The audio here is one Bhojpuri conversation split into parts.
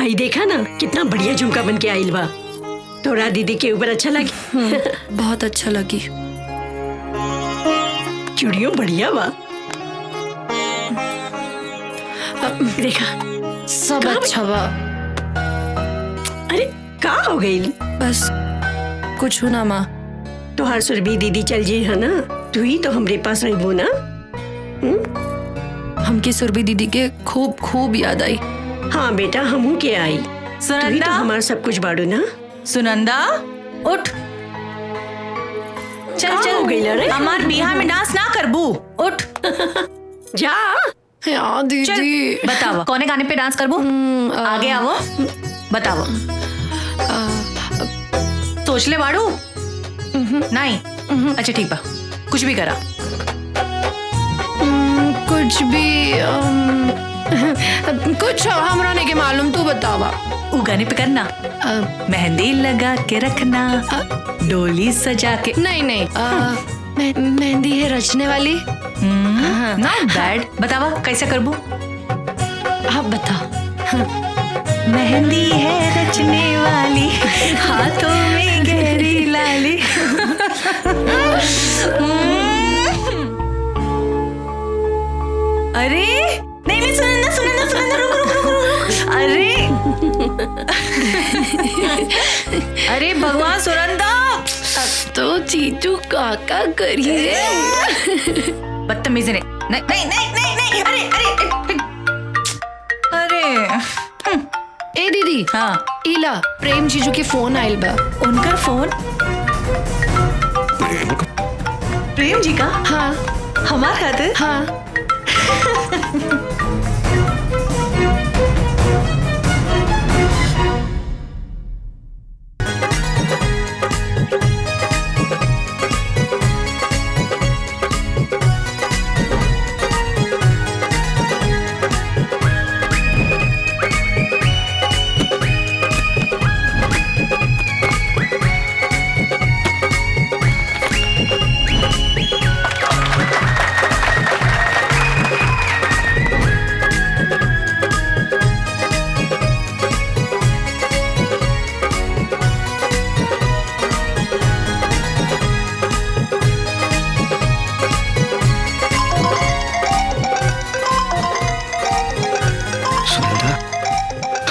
आई देखा ना कितना बढ़िया झुमका बन के आइल बा। तोरा दीदी के ऊपर अच्छा लगी? बहुत अच्छा लगी। चूड़ियों बढ़िया बा। देखा सब अच्छा बा। अरे का हो गई? बस कुछ ना माँ। तोहार सुरभि दीदी चल जी है ना, तू ही तो हमरे पास रहबो ना। हमकी सुरभि दीदी के खूब खूब याद आई। हाँ बेटा, हमू के आई। तू ही तो हमारा सब कुछ बाड़ू ना। सुनंदा उठ, चल चल हो गई रे? हमार बिहार में डांस ना करबू, उठ जा। यार दीदी बताओ कौने गाने पे डांस करबू? आगे आवो, बताओ। सोच ले बाड़ू? नहीं? अच्छा ठीक बा, कुछ भी करा। कुछ भी कुछ हमरा नहीं के मालूम, तू बतावा। वो गाने पे करना, मेहंदी लगा के रखना, डोली सजा के। नहीं नहीं, मेहंदी है रचने वाली। Not bad. बतावा कैसे करबू? आप बता। मेहंदी है रचने वाली, हाथों में गहरी लाली। अरे नहीं नहीं, सुनंदा सुनंदा सुनंदा, रुक रुक रुक रुक। अरे अरे भगवान सुनंदा, तो चीचू काका करिए। बदतमीज ने। नहीं नहीं नहीं नहीं नहीं, अरे अरे अरे। ए दीदी, हाँ इला प्रेम जीजू के फोन आइल बा। उनका फोन? प्रेम जी का? हाँ हमार खातिर? हाँ।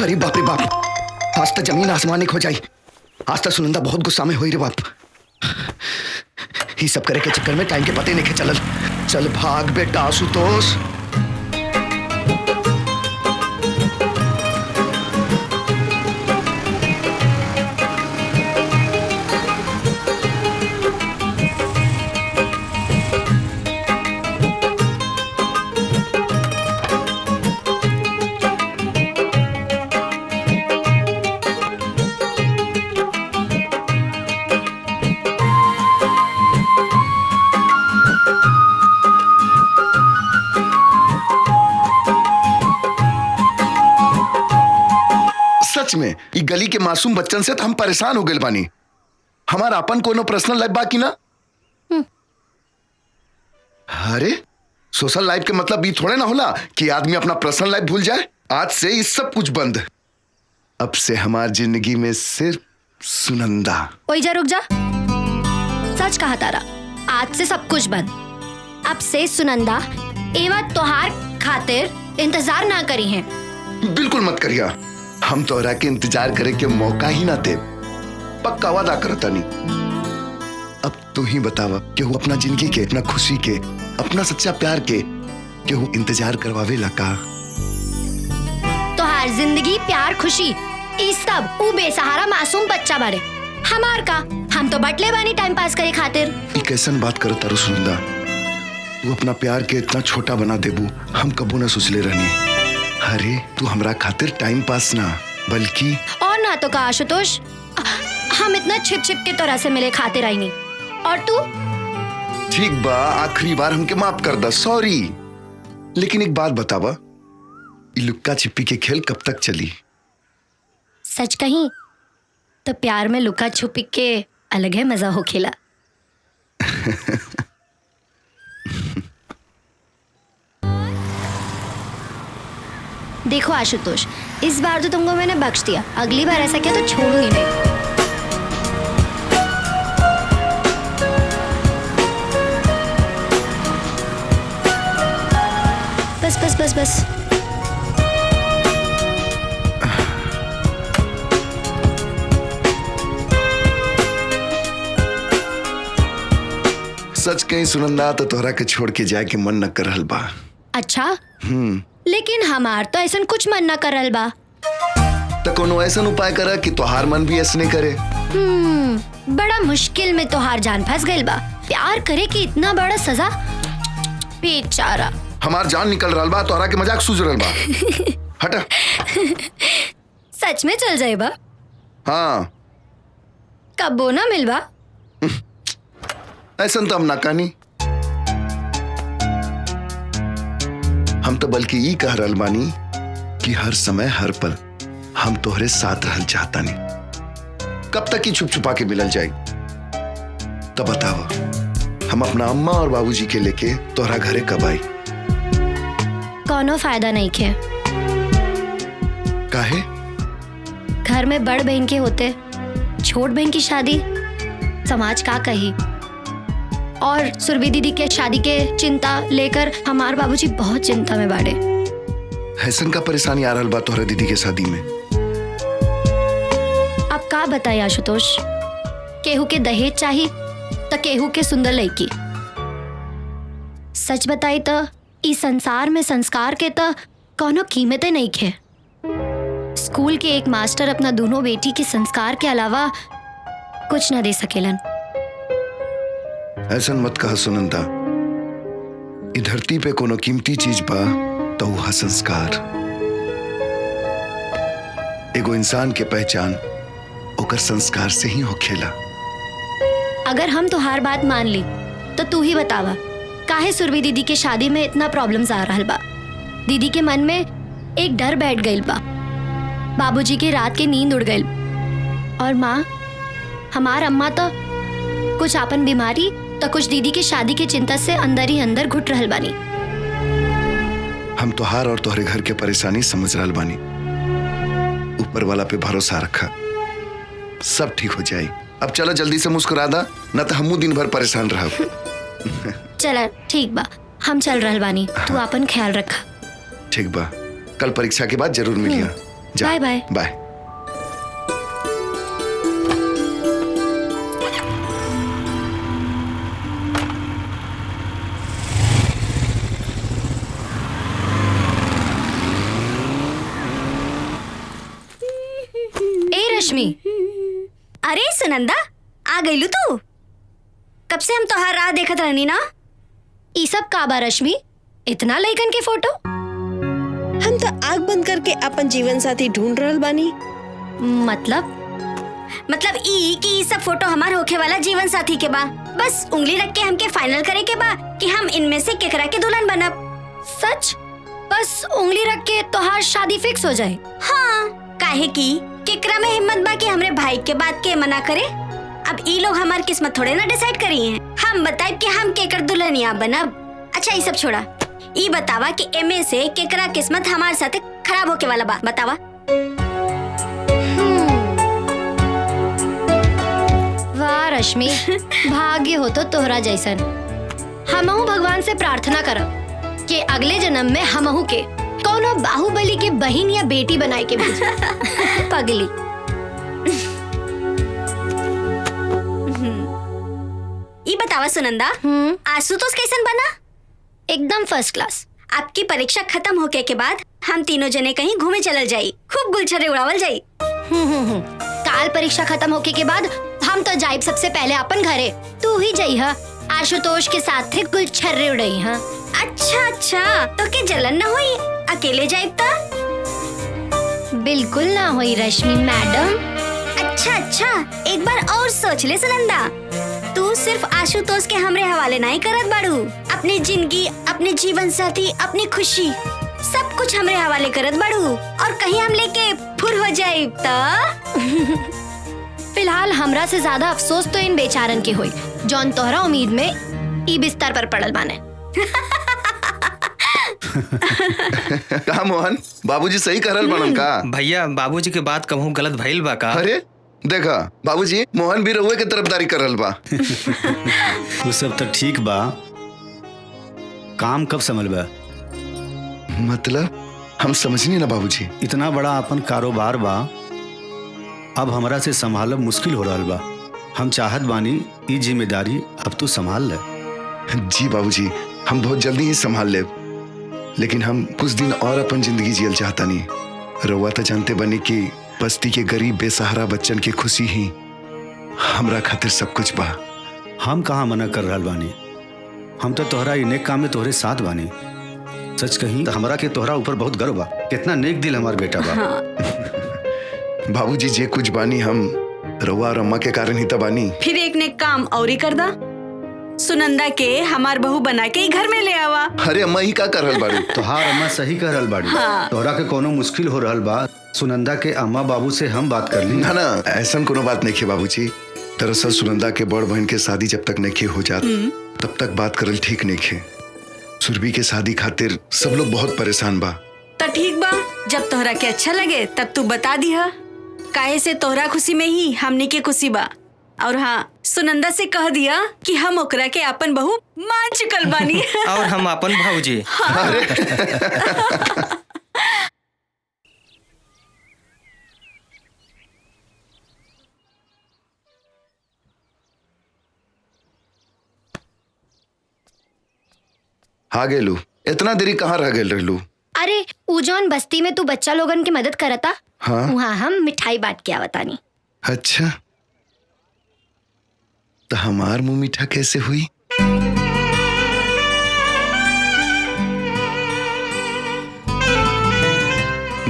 अरे बाप रे बाप, आज तक जमीन आसमान एक हो जाई। आज तक सुनंदा बहुत गुस्सा में हुई रे बाप। ये सब करे के चक्कर में टाइम के पते नहीं के चलल। चल भाग बेटा आशुतोष। सच में ई गली के मासूम बच्चन से तो हम परेशान हो गए बानी। हमारा अपन कोनो पर्सनल लाइफ बाकी ना। अरे सोशल लाइफ के मतलब ये थोड़े ना होला कि आदमी अपना पर्सनल लाइफ भूल जाए। आज से ये सब कुछ बंद। अब से हमारी जिंदगी में सिर्फ सुनंदा। ओए जा, रुक जा। सच कहा तारा, आज से सब कुछ बंद। अब से सुनंदा एवा तोहार खातिर इंतजार ना करी है। बिल्कुल मत करिया। हम तोहरा के इंतजार करे के मौका ही ना दे। पक्का वादा करता नहीं। अब तू ही बतावा, केहू अपना जिंदगी के, अपना खुशी के, अपना सच्चा प्यार के केहू इंतजार करवावे लगा? तोहार जिंदगी, प्यार, खुशी, ई सब ऊ बेसहारा मासूम बच्चा बारे। हमार का, हम तो बटले बानी टाइम पास करे खातिर। ई कैसन बात करता रू सुनंदा? तू अपना प्यार के इतना छोटा बना देबू हम कबू ना सोचले रहनी। अरे तू हमरा खातिर टाइम पास ना बल्कि और ना तो का आशुतोष, हम इतना छिप छिप के तोरा से मिले खातिर आई नहीं। और तू? ठीक बा, आखिरी बार हमके माफ कर दा, सॉरी। लेकिन एक बात बतावा, लुक्का छिपी के खेल कब तक चली? सच कहीं तो प्यार में लुका छुपी के अलग है मजा हो खेला। देखो आशुतोष, इस बार तो तुमको मैंने बख्श दिया, अगली बार ऐसा किया तो छोड़ू ही नहीं। बस बस बस बस। सच कहीं सुनंदा तो तोहरा के छोड़ के जाए के मन न कर रहल बा। अच्छा, लेकिन हमार तो ऐसा कुछ मन न कर रहल बा। तो कोनो ऐसा उपाय करा कि तोहार मन भी ऐसने करे। बड़ा मुश्किल में तोहार जान फंस गइल बा। प्यार करे कि इतना बड़ा सजा, बेचारा। हमार जान निकल रहल बा, तोहरा के मजाक सूझ रहल बा। हटा। सच में चल जाए बा? हाँ। कबो ना मिलबा? ऐसा तो हम ना कहनी। हम तो बल्कि ये कह रहल बानी कि हर समय हर पल हम तोहरे साथ रहल चाहता नहीं। कब तक ही छुप छुपा के मिलल जाए? तो बताओ, हम अपना अम्मा और बाबूजी के लेके तोहरा घरे कब आई? कोनो फायदा नहीं खे। काहे? घर में बड़ बहन के होते छोट बहन की शादी, समाज का कही। और सुरभि दीदी के शादी के चिंता लेकर हमारे बाबूजी बहुत चिंता में बाड़े। हैसन का परेशानी आ रहल बा तोहरा दीदी के शादी में। अब का बताई आशुतोष, केहू के दहेज चाही तो केहू के सुंदर लड़की। सच बताई तो इस संसार में संस्कार के तो कोनो कीमतें नहीं खे। स्कूल के एक मास्टर अपना दोनों बेटी के संस्कार के अलावा कुछ न दे सकेलन। ऐसा मत कहा सुनंदा। ई धरती पे कोनो कीमती चीज बा तो वह संस्कार। एगो इंसान के पहचान ओकर संस्कार से ही होखेला। अगर हम तुहार बात मान ली तो तू ही बतावा, काहे सुरभि दीदी के शादी में इतना प्रॉब्लम्स आ रहल बा? दीदी के मन में एक डर बैठ गइल बा। बाबूजी के रात के नींद उड़ गइल। और माँ, हमार अम्मा तो कुछ आपन बीमारी तो कुछ दीदी के शादी की चिंता से अंदर ही अंदर घुट रहल बानी। हम तोहार और तोहरे घर के परेशानी समझ रहल बानी। ऊपर वाला पे भरोसा रखा, सब ठीक हो जाए। अब चलो जल्दी से मुस्कुरा दा, न तो हमू दिन भर परेशान रहब। चला ठीक बा, हम चल रहल बानी। तू अपन ख्याल रखा। ठीक बा, कल परीक्षा के बाद जरूर मिलिया। By by. बाय। रश्मि, अरे सुनंदा, आ गईलू तू? कब से हम तोहार राह देखत रहनी ना। ई सब का बा रश्मि? इतना लइकन के फोटो? हम तो आँख बंद करके अपन जीवन साथी ढूंढ रहल बानी। मतलब ई कि ई सब फोटो हमार होखे वाला जीवन साथी के बा। बस उंगली रख के हमके फाइनल करे के बा कि हम इनमें से केकरा के दुल्हन बनब। सच? बस उंगली रख के तोहार शादी फिक्स हो जाए? हाँ, काहे की केकरा में हिम्मत बा कि हमरे भाई के बात के मना करे। अब ई लोग हमार किस्मत थोड़े ना डिसाइड करी हैं। हम बताए कि हम केकर दुल्हनिया बनब। अच्छा ये सब छोड़ा, ई बतावा कि एमे से केकरा किस्मत हमारे साथे खराब होके वाला बा, बतावा। वाह रश्मि, भाग्य हो तो तोहरा जैसन। हमहू भगवान से प्रार्थना करब कि अगले जन्म में हमहू के कोनो बाहुबली के बहन या बेटी बनाए के भेजे। पगली। ई बतावा सुनंदा, आशुतोष कैसन बना? एकदम फर्स्ट क्लास। आपकी परीक्षा खत्म होके के बाद हम तीनों जने कहीं घूमे चलल जाई, खूब गुलछर्रे उड़ावल जाई। काल परीक्षा खत्म होके के बाद हम तो जाइब सबसे पहले अपन घरे। तू ही जाई हा, आशुतोष के साथ थे गुलछर्रे उड़ाई हा। अच्छा, तो के जलन न हुई? अकेले जाइब ता? बिल्कुल ना हुई रश्मि मैडम। अच्छा, एक बार और सोच ले सुनंदा। तू सिर्फ आशुतोष के हमरे हवाले नहीं करत बाड़ू। अपनी जिंदगी, अपने जीवन साथी, अपनी खुशी सब कुछ हमरे हवाले करत बाड़ू। और कहीं हम लेके फुर हो जाए तो? फिलहाल हमरा से ज्यादा अफसोस तो इन बेचारन के होई जौन तोहरा उम्मीद में ई बिस्तर पर पड़ल बाने। कहा मोहन, बाबूजी सही करल बनन का? भैया बाबूजी के बात कहूँ गलत भइल बा का? अरे देखा बाबूजी, मोहन भी रउए के तरफदारी करल बा। वो सब तो ठीक बा, काम कब संभलबा? मतलब हम समझनी ना बाबूजी। इतना बड़ा अपन कारोबार बा, अब हमरा से संभालब मुश्किल हो रहल बा। हम चाहत बानी ई जिम्मेदारी अब तू संभाल ले। जी बाबूजी, हम बहुत जल्दी ही संभाल ले, लेकिन हम कुछ दिन और अपन जिंदगी जियल चाहता नहीं। रउआ तो जानते बनी कि बस्ती के गरीब बेसहारा बच्चन की खुशी ही हमरा खातिर सब कुछ बा। हम कहाँ मना कर रहल बानी, हम तो तोहरा ई नेक काम में तोहरे साथ बानी। सच कहीं तो हमरा के तोहरा ऊपर बहुत गर्व बा, कितना नेक दिल हमार बेटा बा। बाबूजी जे कुछ बानी हम रउआ और अम्मा के कारण ही तो बानी। फिर एक ने काम और ही कर दा, सुनंदा के हमार बहू बना के ही घर में ले आवा। अरे अम्मा ही का कर रहल बाड़ी? तोहार अम्मा सही कह रहल बाड़ी। तोहरा के कोनो मुश्किल हो रहल बा, सुनंदा के अम्मा बाबू से हम बात कर ली। ना ना, ऐसा कोनो बात नहीं है बाबूजी। दरअसल सुनंदा के बड़ बहन के शादी जब तक नहीं हो जात तब तक बात करल ठीक नहीं है। सुरभि के शादी खातिर सब लोग बहुत परेशान बा। तो ठीक बा, जब तोहरा के अच्छा लगे तब तू बता दिहा, काहे से तोहरा खुशी में ही हमनी के खुशी बा। और हाँ, सुनंदा से कह दिया कि हम ओकरा के अपन बहू मान चुकल बानी। और हम अपन भाऊजी। हाँ गेलू, इतना देरी कहाँ रह गेल रहलू? अरे ऊ जौन बस्ती में तू बच्चा लोगन की मदद करता, हाँ? वहाँ हम मिठाई बांट के आवतानी। अच्छा, तो हमार मुंह मीठा कैसे हुई?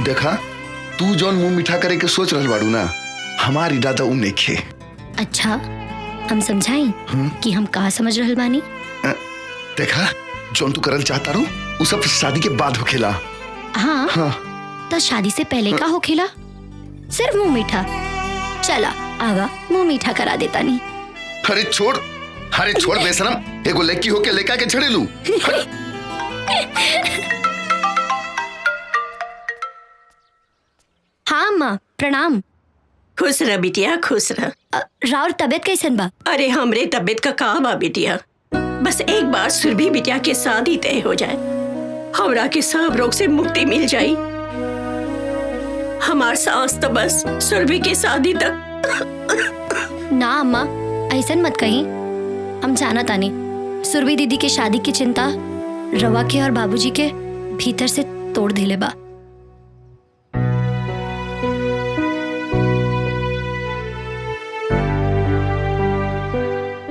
देखा, तू जौन मुंह मीठा करे के सोच रहल बाड़ू ना, हमार इरादा उ नइखे। अच्छा, हम समझाई कि हम कहाँ समझ रहल बानी? देखा, जौन तू करल चाहता रू उ सब शादी के बाद होखेला। हाँ, हाँ। तो शादी से पहले का होखेला? सिर्फ मुंह मीठा। चला आगा मुंह मीठा करा देता नहीं। अरे छोड़ बेशरम, एगो लड़की होके लेका के झड़ेलू। हाँ अम्मा, प्रणाम। खुश रह बिटिया, खुश रह। राउर तबियत कैसन बा? अरे हमरे तबियत का कहा बा बिटिया, बस एक बार सुरभि बिटिया के शादी तय हो जाए, हमरा के सब रोग से मुक्ति मिल जाई। हमार सांस तो बस सुरभि की शादी तक। ना अम्मा, ऐसन मत कही। हम जाना तानी सुरभि दीदी के शादी की चिंता रवा के और बाबूजी के भीतर से तोड़ देले बा।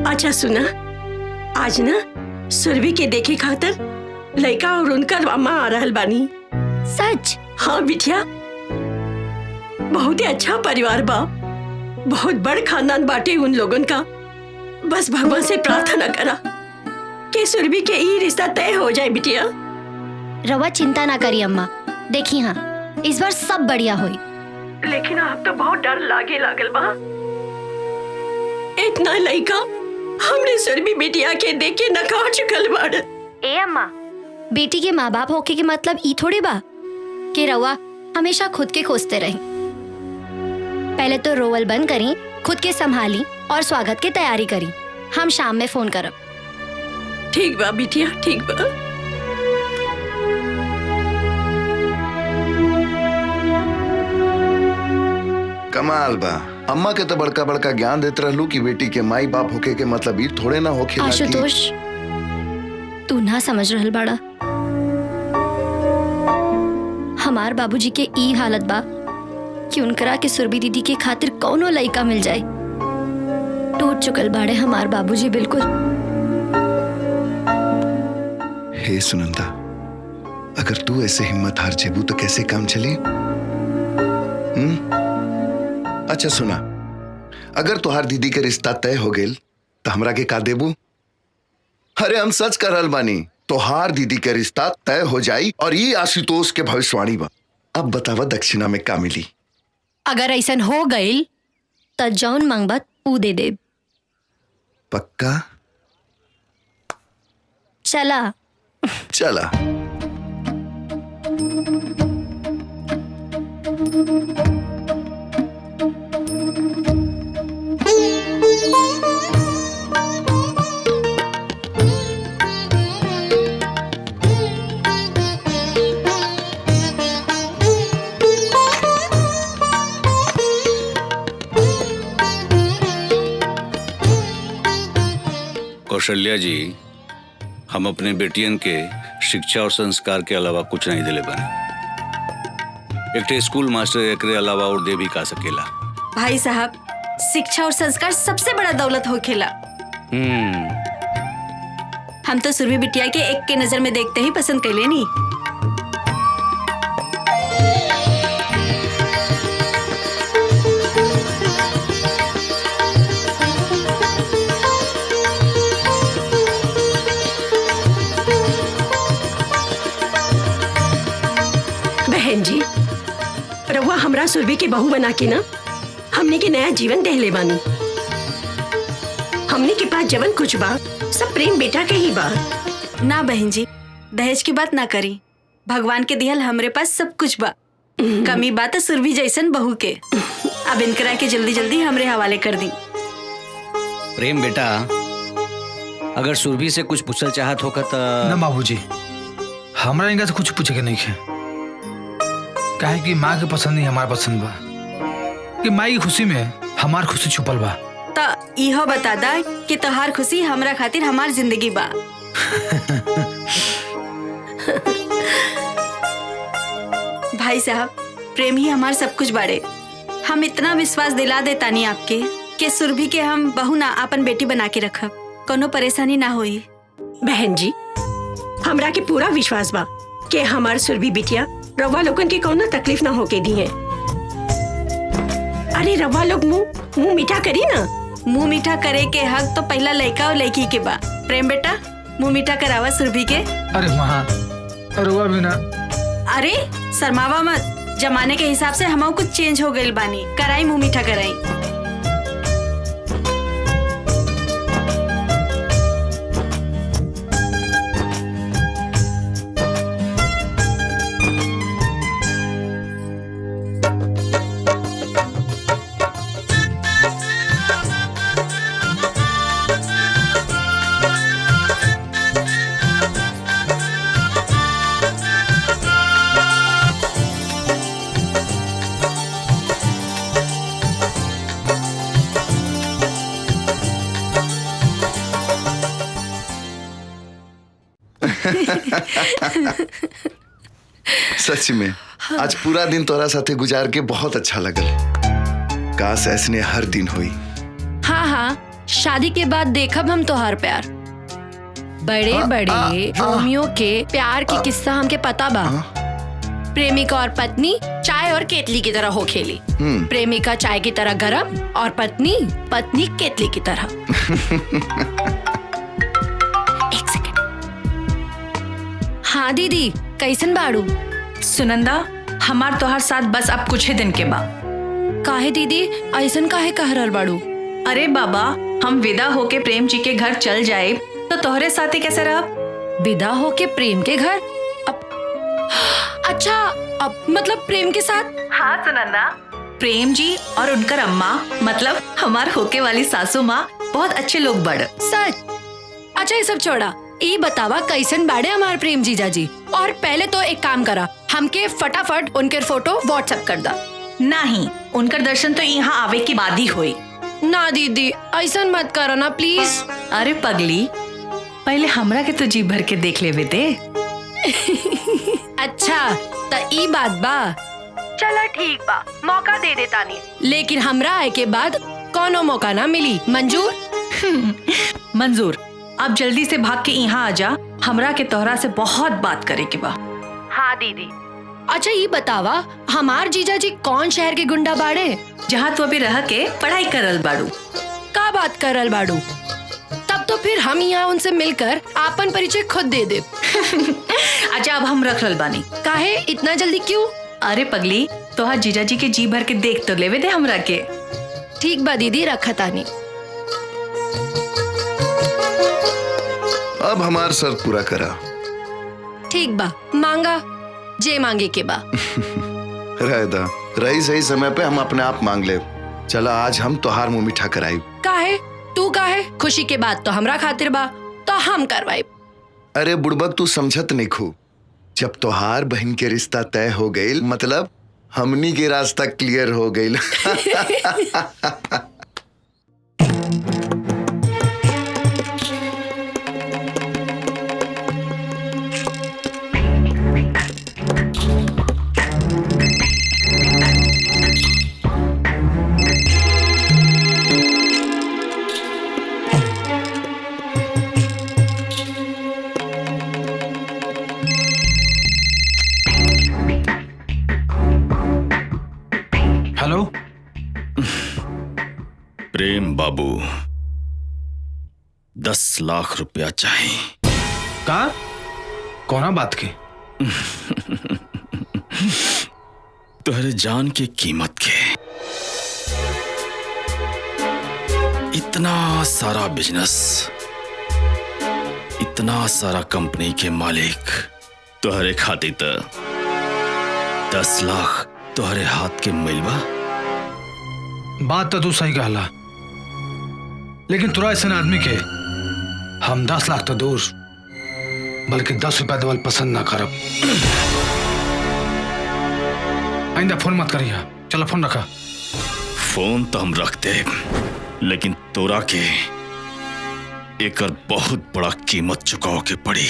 अच्छा सुना, आज ना सुरभि के देखे खातिर लड़का और उनका मामा आ रहल बानी। सच? हाँ बिटिया, बहुत ही अच्छा परिवार बा, बहुत बड़ खानदान बाटे उन लोगन का। बस भगवान से प्रार्थना करा कि सुरभि के ई रिश्ता तय हो जाए बिटिया। रवा चिंता ना करी अम्मा, देखी हाँ इस बार सब बढ़िया हुई। लेकिन अब तो बहुत डर लागे लागल बा। इतना लड़का हमने सुरभि बिटिया के देख के नकार चुकल बाड़। ए अम्मा, बेटी के माँ बाप होके के मतलब ई थोड़ी बा कि रवा हमेशा खुद के खोजते रही। पहले तो रोवल बंद करी, खुद के संभाली और स्वागत की तैयारी करी। हम शाम में फोन करब। ठीक बा बिटिया, ठीक बा। कमाल बा, अम्मा के तो बड़का बड़का ज्ञान देते रहलू कि बेटी के माई बाप होके के मतलब ई थोड़े ना होखे। आशुतोष, तू ना समझ रहल बाड़ा। हमार बाबूजी के ई हालत बा कि उनकरा के सुरभि दीदी के खातिर कौनो लड़का मिल जाए। टूट चुकल बाड़े हमार बाबूजी बिल्कुल। हे सुनंदा, अगर तू ऐसे हिम्मत हार जेबू तो कैसे काम चली? अच्छा सुना, अगर तुहार दीदी के रिश्ता तय हो गेल तो हमरा के का देबू? अरे हम सच कर रहल बानी, तुहार दीदी के रिश्ता तय हो जाई और ये आशुतोष के भविष्यवाणी बा। अब बतावा दक्षिणा में का मिली? अगर ऐसन हो गईल तो जौन मांगबत ऊ दे दे। पक्का? चला चला। कौशल्या जी, हम अपने बेटियन के शिक्षा और संस्कार के अलावा कुछ नहीं दिले बने। एक स्कूल मास्टर एकरे अलावा और दे भी का सकेला। भाई साहब, शिक्षा और संस्कार सबसे बड़ा दौलत हो खेला। हम तो सुरभि बिटिया के एक के नजर में देखते ही पसंद कर लेनी। बहन जी, रउआ हमरा सुरभि के बहू बना के ना हमने के नया जीवन दहले बानी। हमने के पास जवन कुछ बा सब प्रेम बेटा के ही बा। ना बहन जी, दहेज की बात ना करी। भगवान के दिहल हमरे पास सब कुछ बा। कमी बात है सुरभि जैसन बहू के। अब इनकरा के जल्दी जल्दी हमरे हवाले कर दी। प्रेम बेटा, अगर सुरभि से कुछ पूछल चाहत होगा तो ना बाबूजी, हमरा इनका से कुछ पूछे के नहीं है। काहे कि माँ के पसंद ही हमार पसंद बा, कि माँ की खुशी में हमार खुशी छुपल बा। तो इहो बता दा कि तोहार खुशी हमरा खातिर हमार जिंदगी बा। भाई साहब, प्रेम ही हमार सब कुछ बाड़े। हम इतना विश्वास दिला देता नहीं आपके कि सुरभि के हम बहू ना अपन बेटी बना के रखब, कोनो परेशानी ना होई। बहन जी, हमरा के पूरा विश्वास बा कि हमार सुरभि बिटिया रवा लोगन के कोनो तकलीफ ना होके दी है। अरे रवा लोग मुंह मीठा करी ना। मुंह मीठा करे के हक तो पहला लड़का और लड़की के बा। प्रेम बेटा, मुंह मीठा करावा सुरभि के। अरे माँ, रुआ भी ना। अरे शर्मावा मत, जमाने के हिसाब से हम कुछ चेंज हो गइल बानी। कराई मुंह मीठा कराई। सच में आज पूरा दिन तोरा साथे गुजार के बहुत अच्छा लगल। काश ऐसने हर दिन हुई। हाँ हाँ, शादी के बाद देखब हम तोहार प्यार। बड़े बड़े रोमियो के प्यार की किस्सा हमके पता बा। प्रेमिका और पत्नी चाय और केतली की तरह हो खेली। प्रेमिका चाय की तरह गरम और पत्नी केतली की तरह। एक सेकंड। हाँ दीदी, कैसन बाड़ू? सुनंदा, हमार तोहार साथ बस अब कुछ ही दिन के बा। काहे दीदी, ऐसन काहे कह रहल बाड़ू? अरे बाबा, हम विदा होके प्रेम जी के घर चल जाए तो तोहरे साथे कैसे रहब? विदा होके प्रेम के घर? अच्छा, अब मतलब प्रेम के साथ? हाँ सुनंदा, प्रेम जी और उनकर अम्मा मतलब हमार होके वाली सासू माँ बहुत अच्छे लोग बड़। सच? अच्छा ये सब छोड़ा, ये बतावा कैसन बाड़े हमार प्रेम जीजा जी। और पहले तो एक काम करा, हमके फटाफट उनके फोटो व्हाट्सएप कर दा। नहीं, उनकर दर्शन तो यहाँ आवे की बाद ही हुई। ना दीदी, ऐसा मत करो ना प्लीज। अरे पगली, पहले हमरा के तो जी भर के देख लेवे दे। अच्छा तो ई बात बा। चला ठीक बा, मौका दे देता नहीं, लेकिन हमरा आए के बाद कोनो मौका ना मिली। मंजूर? मंजूर। अब जल्दी से भाग के यहाँ आ जा, हमरा के तोहरा से बहुत बात करे के बा। हाँ दीदी। अच्छा ये बतावा, हमार जीजा जी कौन शहर के गुंडा बाड़े? जहाँ तू अभी रह के पढ़ाई करल बाड़ू। का बात करल बाड़ू? तब तो फिर हम यहाँ उनसे मिलकर आपन परिचय खुद दे दे। अच्छा अब हम रख रल बानी। काहे इतना जल्दी क्यों? अरे पगली, तोहार जीजा जी के जी भर के देख तो लेवे दे हमरा के। ठीक बा दीदी, रखतानी। अब हमार शर्त पूरा करा। ठीक बा, मांगा। जे मांगे के बा। रहदा रही सही समय पे हम अपने आप मांग ले। चला आज हम तोहार मुंह मीठा कराई। काहे तू काहे? खुशी के बात तो हमरा खातिर बा तो हम करवाई। अरे बुड़बक तू समझत नहीं खू। जब तोहार बहन के रिश्ता तय हो गई मतलब हमनी के रास्ता क्लियर हो गई। हेलो प्रेम बाबू 10 लाख रुपया चाहिए। का कौना बात की? तुम्हारे जान की कीमत के। इतना सारा बिजनेस, इतना सारा कंपनी के मालिक तुम्हारे खातिर तो 10 लाख तुम्हारे हाथ के मिलवा। बात तो तू सही कहला, लेकिन तुरा ऐसा आदमी के हम 10 लाख तो दूर बल्कि 10 रुपया देवल पसंद ना करब। आइंदा फोन मत करिया। चलो फोन रखा। फोन तो हम रखते लेकिन तोरा के एकर बहुत बड़ा कीमत चुकाओ के पड़ी।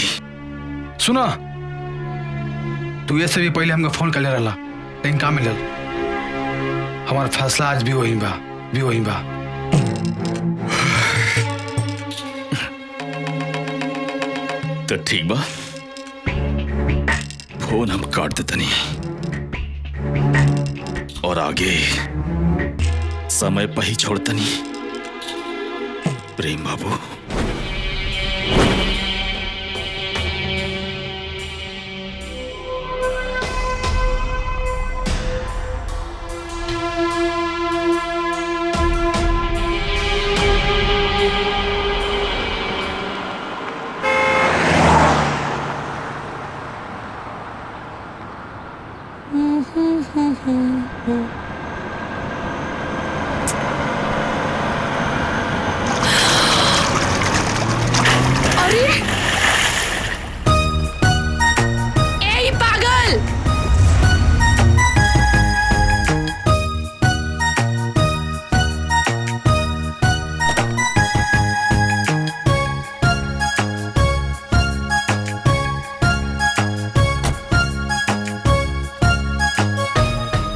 सुना, तू ये से भी पहले हमको फोन कर ले रहा, लेकिन का मिलल? हमारा फैसला आज भी वही बा। तो ठीक बा, फोन हम काट देते नहीं और आगे समय पर ही छोड़ते नहीं। प्रेम बाबू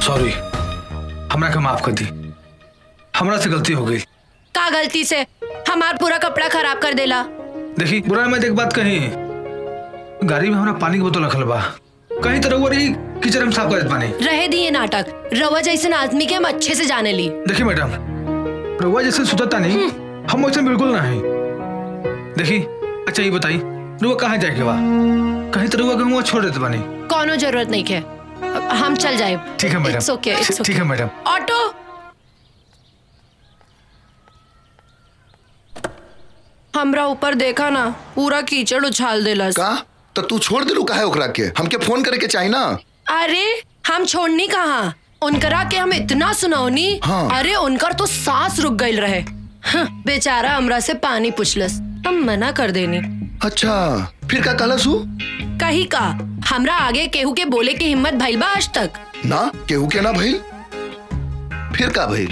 सॉरी, हमरा के माफ कर दी। हमरा से गलती हो गई। का गलती से? हमार पूरा कपड़ा खराब कर देला। देखी बुरा मैं एक बात कही, गाड़ी में हमरा पानी की बोतल रखल बा, कहीं तो रउआ रही किचन में साफ कर देत पानी। रहे दिए नाटक। रवा जैसे आदमी के हम अच्छे से जाने ली। देखी मैडम, रउआ जैसे सुतता नहीं, हम वैसे बिल्कुल नहीं। देखी अच्छा ये बताई, रउआ कहाँ जाए के बा? कहीं तो रउआ के छोड़ देते पानी। कोनो जरूरत नहीं है, हम चल जाए। ठीक है madam. It's okay, it's okay. ठीक है मैडम। ऑटो। हमरा ऊपर देखा ना, पूरा कीचड़ उछाल देलस। का तो तू छोड़ दिलू काहे ओकरा के? हमके फोन करे के चाही ना। अरे हम छोड़नी कहाँ, उनकरा के हम इतना सुनौनी। हाँ। अरे उनकर तो सांस रुक गई रहे। हाँ, बेचारा हमरा से पानी पूछलस, हम मना कर देनी। अच्छा फिर का कहलस हु? कही का हमरा आगे केहू के बोले की हिम्मत भइल बा आज तक? ना केहू के ना भइल। फिर का भइल?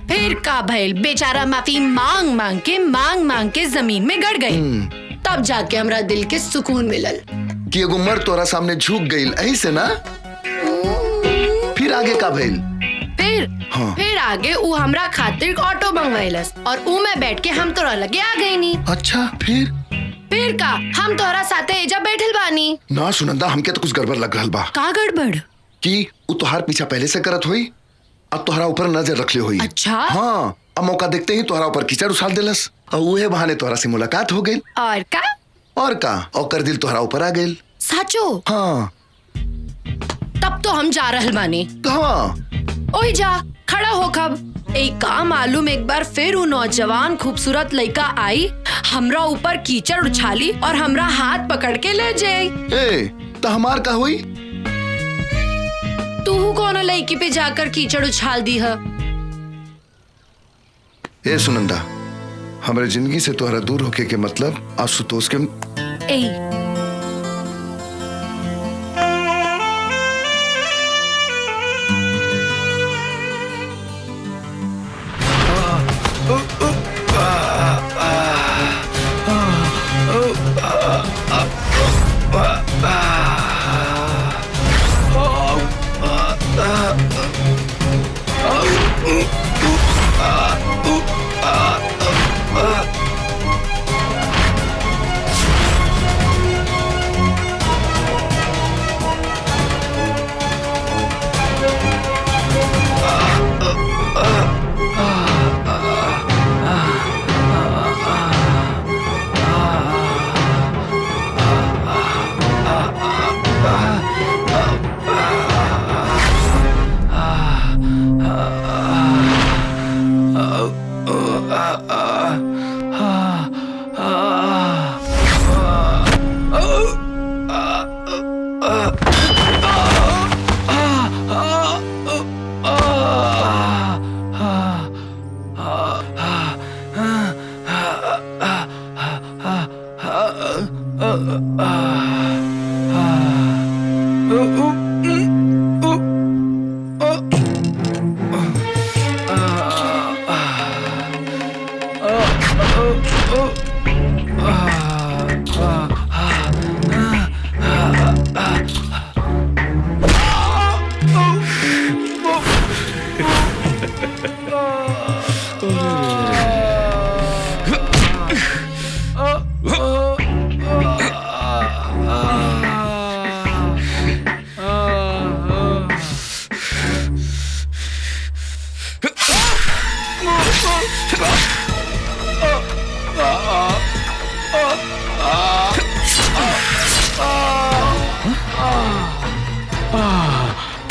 फिर का भइल, बेचारा माफी मांग मांग के जमीन में गड़ गई। तब जाके हमरा दिल के सुकून मिलल कि एगो मर्द तोरा सामने झुक गईल, ऐही से ना? फिर आगे का भइल? फिर आगे ऊ हमरा खातिर ऑटो मंगवाइलस और ऊ में बैठ के हम तोरा लगे आ गई नी। अच्छा फिर का हम तोरा साथे एजा बैठल बानी। ना सुनंदा, हमके तो कुछ गड़बड़ लग रहल बा। का गड़बड़? कि ऊ तोहार पीछा पहले से करत होई, अब तोहरा ऊपर नजर रखले होई। अच्छा? हाँ, अब मौका देखते ही तोहरा ऊपर कीचड़ उछाल देलस और उहे बहाने तोहरा से मुलाकात हो गई। और का ओकर दिल तोहरा ऊपर आ गई। साचो? हाँ। तब तो हम जा रहल बानी। ओए जा खड़ा हो खब। एक का मालूम, एक बार फिर वो नौजवान खूबसूरत लड़का आई, हमरा ऊपर कीचड़ उछाली और हमरा हाथ पकड़ के ले जाए। तो हमार का हुई? तू कौन लड़की पे जाकर कीचड़ उछाल दी है? ए सुनंदा, हमारे जिंदगी से तोहरा दूर होके के मतलब आशुतोष के ए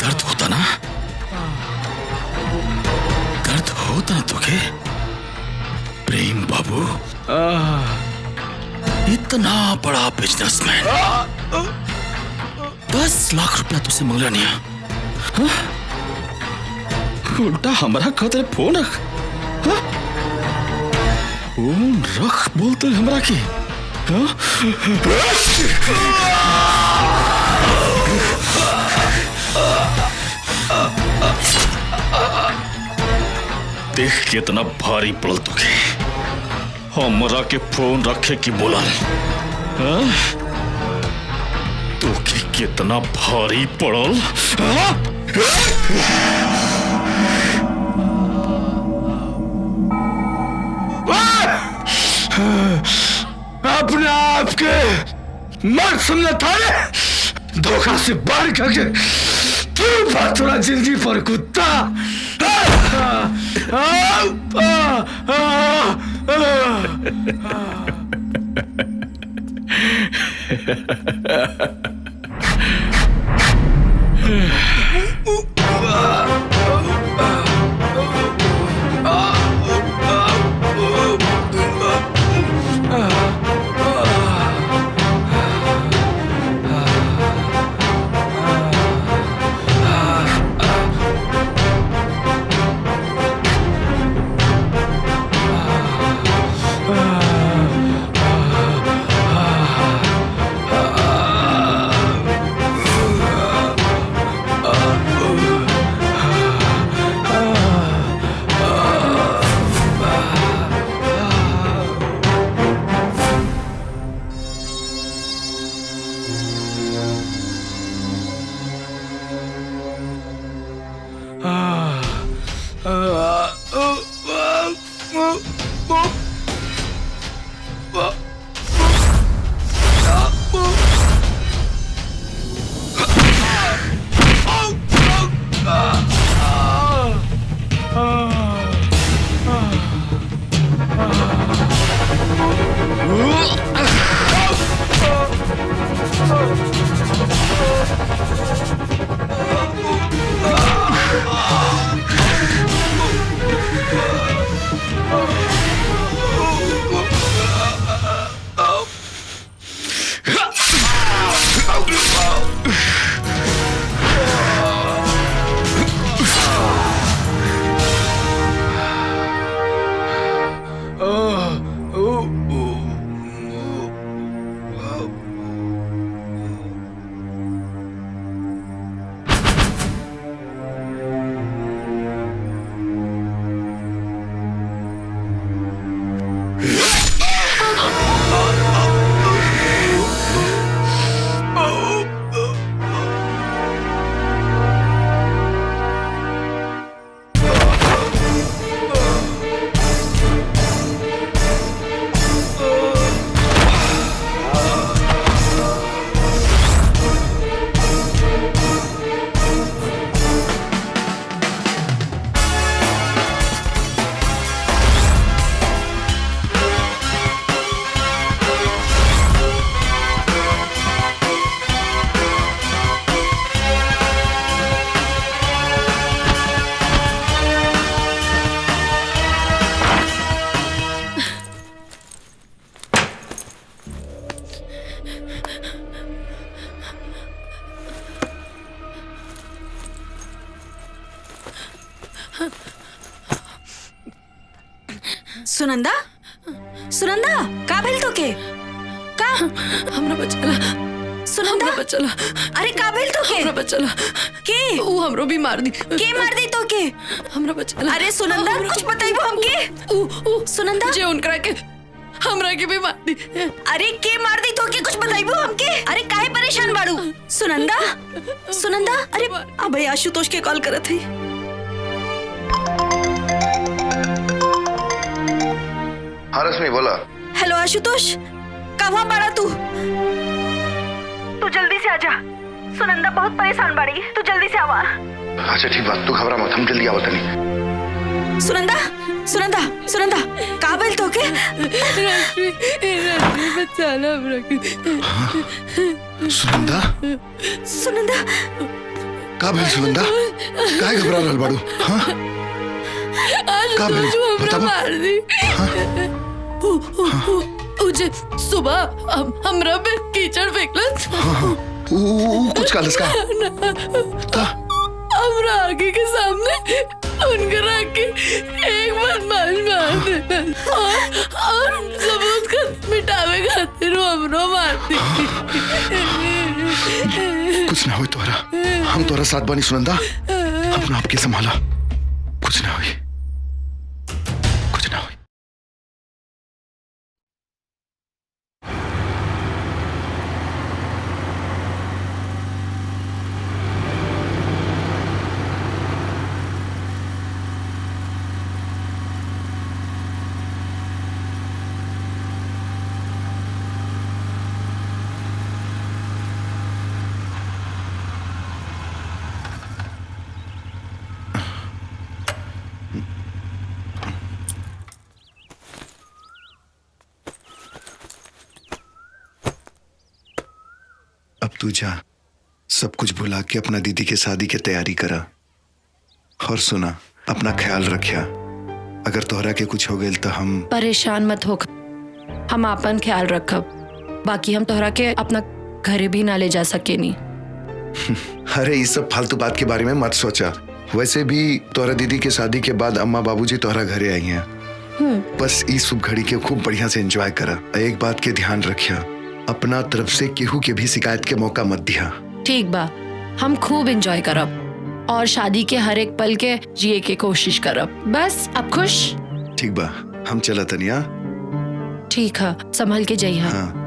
दर्द होता ना? दर्द होता ना तुझे? प्रेम बाबू इतना बड़ा बिजनेसमैन 10 लाख रुपया तुझसे मांगला नहीं है? उल्टा हमारा खातिर फोन रख। हाँ? फोन रख बोलते हमरा की? हाँ? देख कितना भारी पड़ल तुके हमरा के फोन रखे की बोला। हाँ? तुके कितना भारी पड़ल। हाँ? अपने आप के मर्द समझा था धोखा से बाहर करके तू थोड़ा जिंदगी पर कुत्ता। सुनंदा सुनंदा का भेल तो के का हमरा बचला सुनंदा बचला। अरे का भेल तो के हमरा बचला के ऊ हमरो भी मार दी। के मार दी तो के हमरा बचला। अरे सुनंदा कुछ बताइबो हमके। ऊ सुनंदा जे उनकरा के हमरा के भी मार दी। अरे के मार दी तो के कुछ बताइबो हमके। अरे काहे परेशान बाड़ू सुनंदा सुनंदा। अरे अबे आशुतोष के कॉल करत है। हाँ रश्मि बोला। हेलो आशुतोष कहाँ बाड़ा तू जल्दी से आजा। सुनंदा बहुत परेशान बाड़ी तू जल्दी से आवा। अच्छा ठीक बात तू घबरा मत हम जल्दी आवत नहीं। सुनंदा सुनंदा सुनंदा का भेल तो के बचाना हमरा के। सुनंदा सुनंदा का भेल सुनंदा काहे घबरा रहल बाड़ू? हाँ का भेल बताबो। मार दी। उजे सुबह हमरा पे कीचड़ फेंकलस। हाँ कुछ कालस का हमरा आगे के सामने उनकर आके एक बदमाश मार देता और सबूत का मिटावे खातिर हमरो मार दी। कुछ ना होई तोरा हम तोरा साथ बानी सुनंदा अपना आप के संभाला कुछ ना होई कुछ ना होई। अब तू जा सब कुछ भुला के अपना दीदी के शादी की तैयारी करा और सुना अपना ख्याल रखिया अगर तोहरा के कुछ हो गए तो हम। परेशान मत हो हम अपन ख्याल रखब बाकी हम तोहरा के अपना घरे भी ना ले जा सके नहीं। अरे इस सब फालतू बात के बारे में मत सोचा वैसे भी तोहरा दीदी के शादी के बाद अम्मा बाबूजी तोहरा घरे आई हैं। बस इस शुभ घड़ी के खूब बढ़िया से एंजॉय करा। एक बात के ध्यान रखिया अपना तरफ से केहू के भी शिकायत के मौका मत दिया। ठीक बा हम खूब एंजॉय करब और शादी के हर एक पल के जिए के कोशिश करब। बस अब खुश। ठीक बा हम चला तनिया। ठीक है संभल के जाइए। हाँ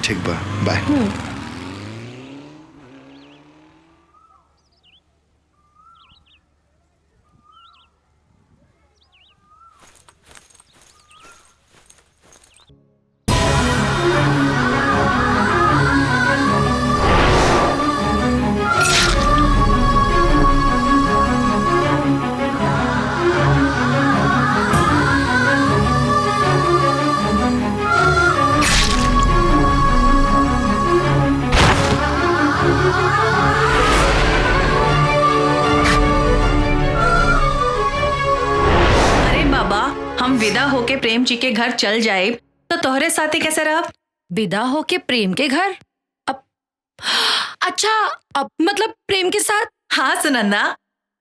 ठीक बा बाय। हम विदा होके प्रेम जी के घर चल जाए तो तोहरे साथे कैसे रह? विदा होके प्रेम के घर? अब अच्छा अब मतलब प्रेम के साथ? हाँ सुनंदा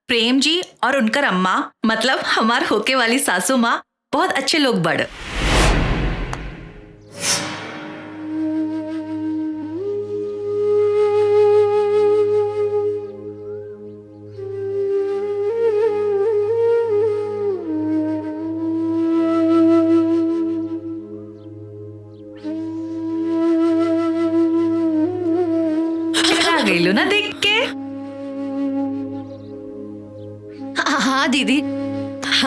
प्रेम जी और उनकर अम्मा मतलब हमार होके वाली सासू माँ बहुत अच्छे लोग बड़। गईलू ना देख के? हाँ दीदी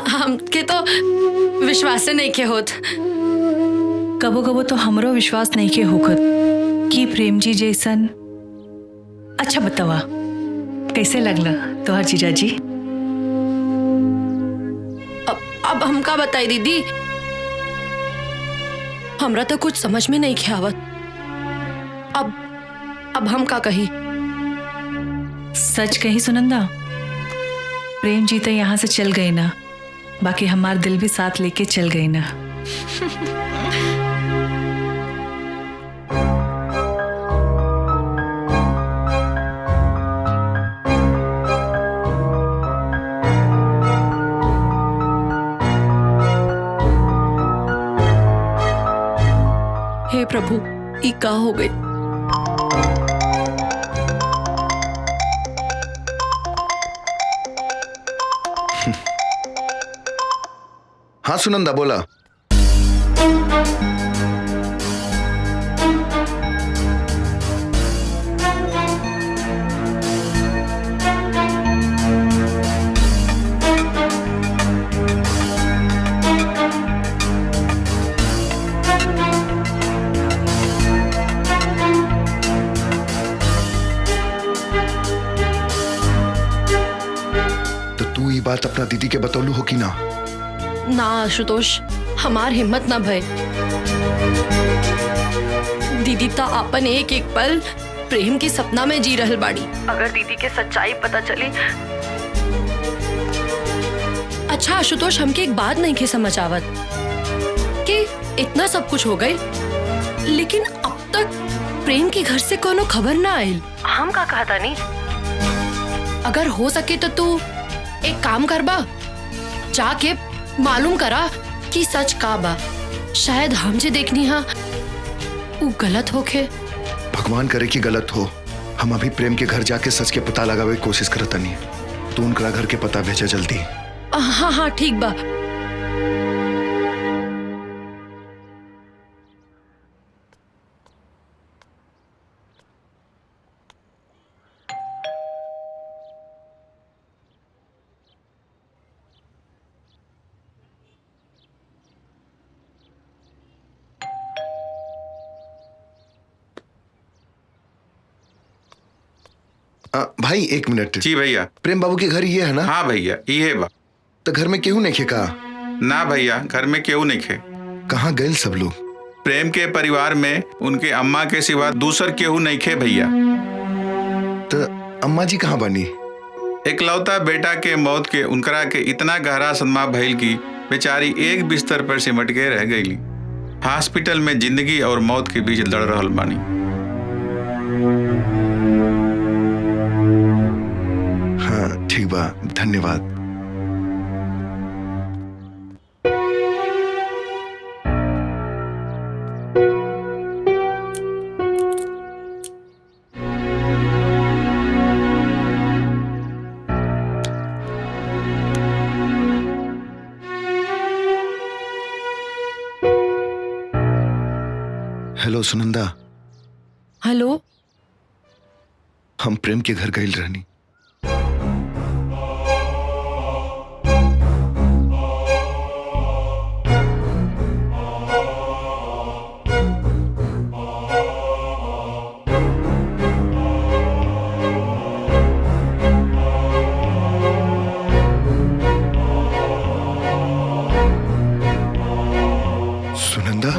हमके तो विश्वास नहीं के होत। कबो कबो तो हमरो विश्वास नहीं के होखत कि प्रेम जी जैसन। अच्छा बतावा कैसे लगला तोहर जीजा जी? अब हम का बताई दीदी हमरा तो कुछ समझ में नहीं आवत। अब हम का कही? सच कही सुनंदा प्रेम जी तो यहाँ से चल गए ना बाकी हमार दिल भी साथ लेके चल गई ना। हे प्रभु, ई का हो गई? हाँ सुनंदा बोला। तो तू ये बात अपना दीदी के बतौलू हो कि ना? ना आशुतोष, हमार हिम्मत ना भय। दीदी तो अपन एक एक पल प्रेम के सपना में जी रहल बाड़ी। अगर दीदी के सच्चाई पता चली। अच्छा आशुतोष, हमके एक बात नहीं के समझ आवत कि इतना सब कुछ हो गई, लेकिन अब तक प्रेम के घर से कोनो खबर ना आयल। हम का कहता नहीं? अगर हो सके तो तू एक काम करबा, जाके मालूम करा कि सच का बा। शायद हम जे देखनी हा वो गलत होके। भगवान करे कि गलत हो। हम अभी प्रेम के घर जाके सच के पता लगावे की कोशिश करता नहीं। तू उनका घर के पता भेजा जल्दी। हाँ हाँ ठीक बा। भाई एक मिनट। जी भैया। प्रेम बाबू के घर ये है ना? हाँ भैया ये बा। तो घर में केहू नहीं खे का? ना भैया, घर में केहू नहीं खे। कहाँ गए सब लोग? प्रेम के परिवार में उनके अम्मा के सिवा दूसर केहू नहीं खे भैया। तो अम्मा जी कहाँ बनी? इकलौता बेटा के मौत के उनकरा के इतना गहरा सदमा भइल की बेचारी एक बिस्तर पर सिमट के रह गईली। हॉस्पिटल में जिंदगी और मौत के बीच लड़ रहल बानी। हाँ ठीक बा, धन्यवाद। हेलो सुनंदा। हेलो। हम प्रेम के घर गए रहनी। सुनंदा,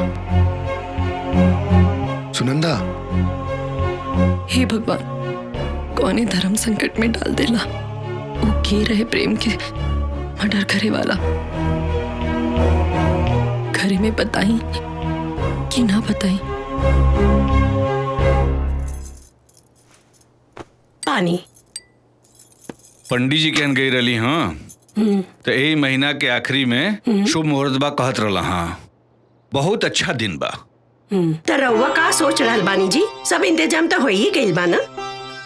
सुनंदा। हे भगवान, कौने धर्म संकट में डाल देला। वो के रहे प्रेम के मर्डर करे वाला। घरे में बताई कि ना बताई? पानी। पंडित जी कहन गई रही। हाँ तो यही महीना के आखिरी में शुभ मुहूर्त बा कहत रहा। हाँ बहुत अच्छा दिन बा। तो रउआ का सोच रहल बानी जी? सब इंतजाम तो हो ही गइल बा ना?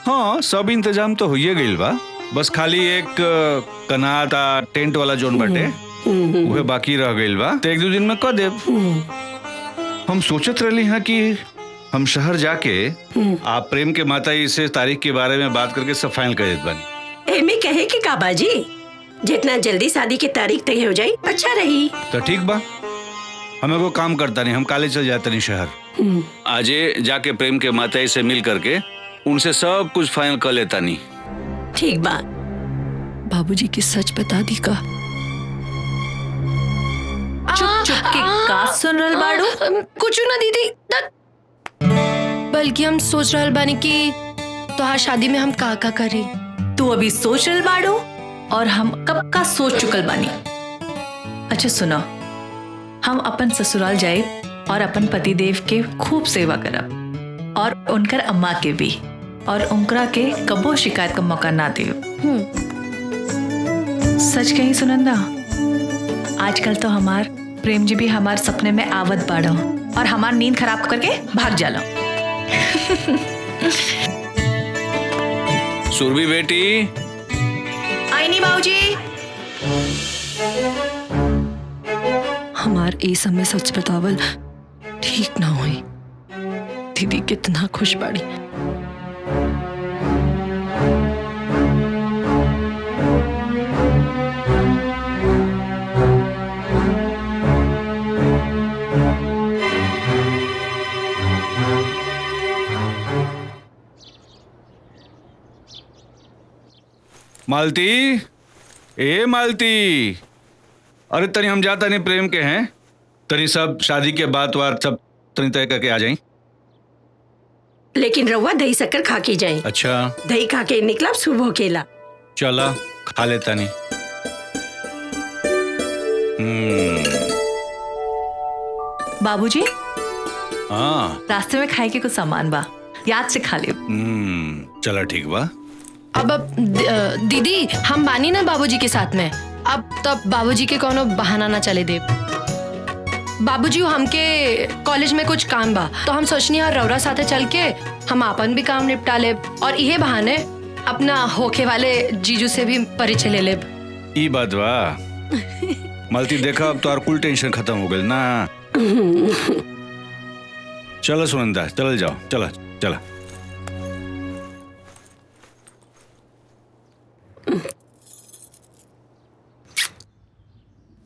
हाँ सब इंतजाम तो होइए गइल बा। बस खाली एक कनाता टेंट वाला जोन बाटे उहे बाकी रह गइल बा। तो एक दो दिन में कर देब। हम सोचत रही हैं कि हम शहर जाके आप प्रेम के माता जी से तारीख के बारे में बात करके सब फाइनल कर देत बानी। एमे कहे कि का बाजी, जितना जल्दी शादी की तारीख तय हो जाए अच्छा रही। तो ठीक बा, हमें को काम करता नहीं। हम काले चल जाते नहीं शहर। आजे जाके प्रेम के माता जी से मिल करके उनसे सब कुछ फाइनल कर लेता नहीं। ठीक बा। बाबूजी की सच बता दी का? चुप चुप के का सुन रहल बाड़ू? कुछ ना दीदी, बल्कि हम सोच रहल बानी कि तोहार शादी में हम का करी। तू अभी सोच रहल बाड़ू और हम कब का सोच चुकल बानी। अच्छा सुनो, हम अपन ससुराल जाए और अपन पतिदेव के खूब सेवा करब और उनकर अम्मा के भी, और उनकरा के कबो शिकायत का मौका ना दे। सच कही सुनंदा, आजकल तो हमार प्रेम जी भी हमार सपने में आवत बाड़ो और हमार नींद खराब करके भाग जाला। सुरभि बेटी, आई नहीं बाबूजी। हमार ए समय सच बतावल ठीक ना हुई। दीदी कितना खुश बाड़ी। मालती, ए मालती, अरे तनी हम जाता नहीं प्रेम के हैं, तनी सब शादी के बात वार सब तनी तय करके आ जाई। लेकिन रउआ दही शक्कर खा के जाए। अच्छा, दही खा के निकला शुभ होकेला। चला खा लेता नहीं। बाबूजी, हाँ, रास्ते में खाए के कुछ सामान बा, याद से खा लियो। चला ठीक बा। अब दीदी हम बानी ना बाबूजी के साथ में, अब तब बाबूजी के कोनो बहाना ना चले दे। बाबूजी हमके कॉलेज में कुछ काम बा, तो हम सोचनी है रौरा साथे चल के हम अपन भी काम निपटा ले और इहे बहाने अपना होके वाले जीजू से भी परिचय ले ले। ई बात बा। मालती देखा, अब तो और कुल टेंशन खत्म हो गई ना। चलो सुनंदा, चल जाओ, चला चला।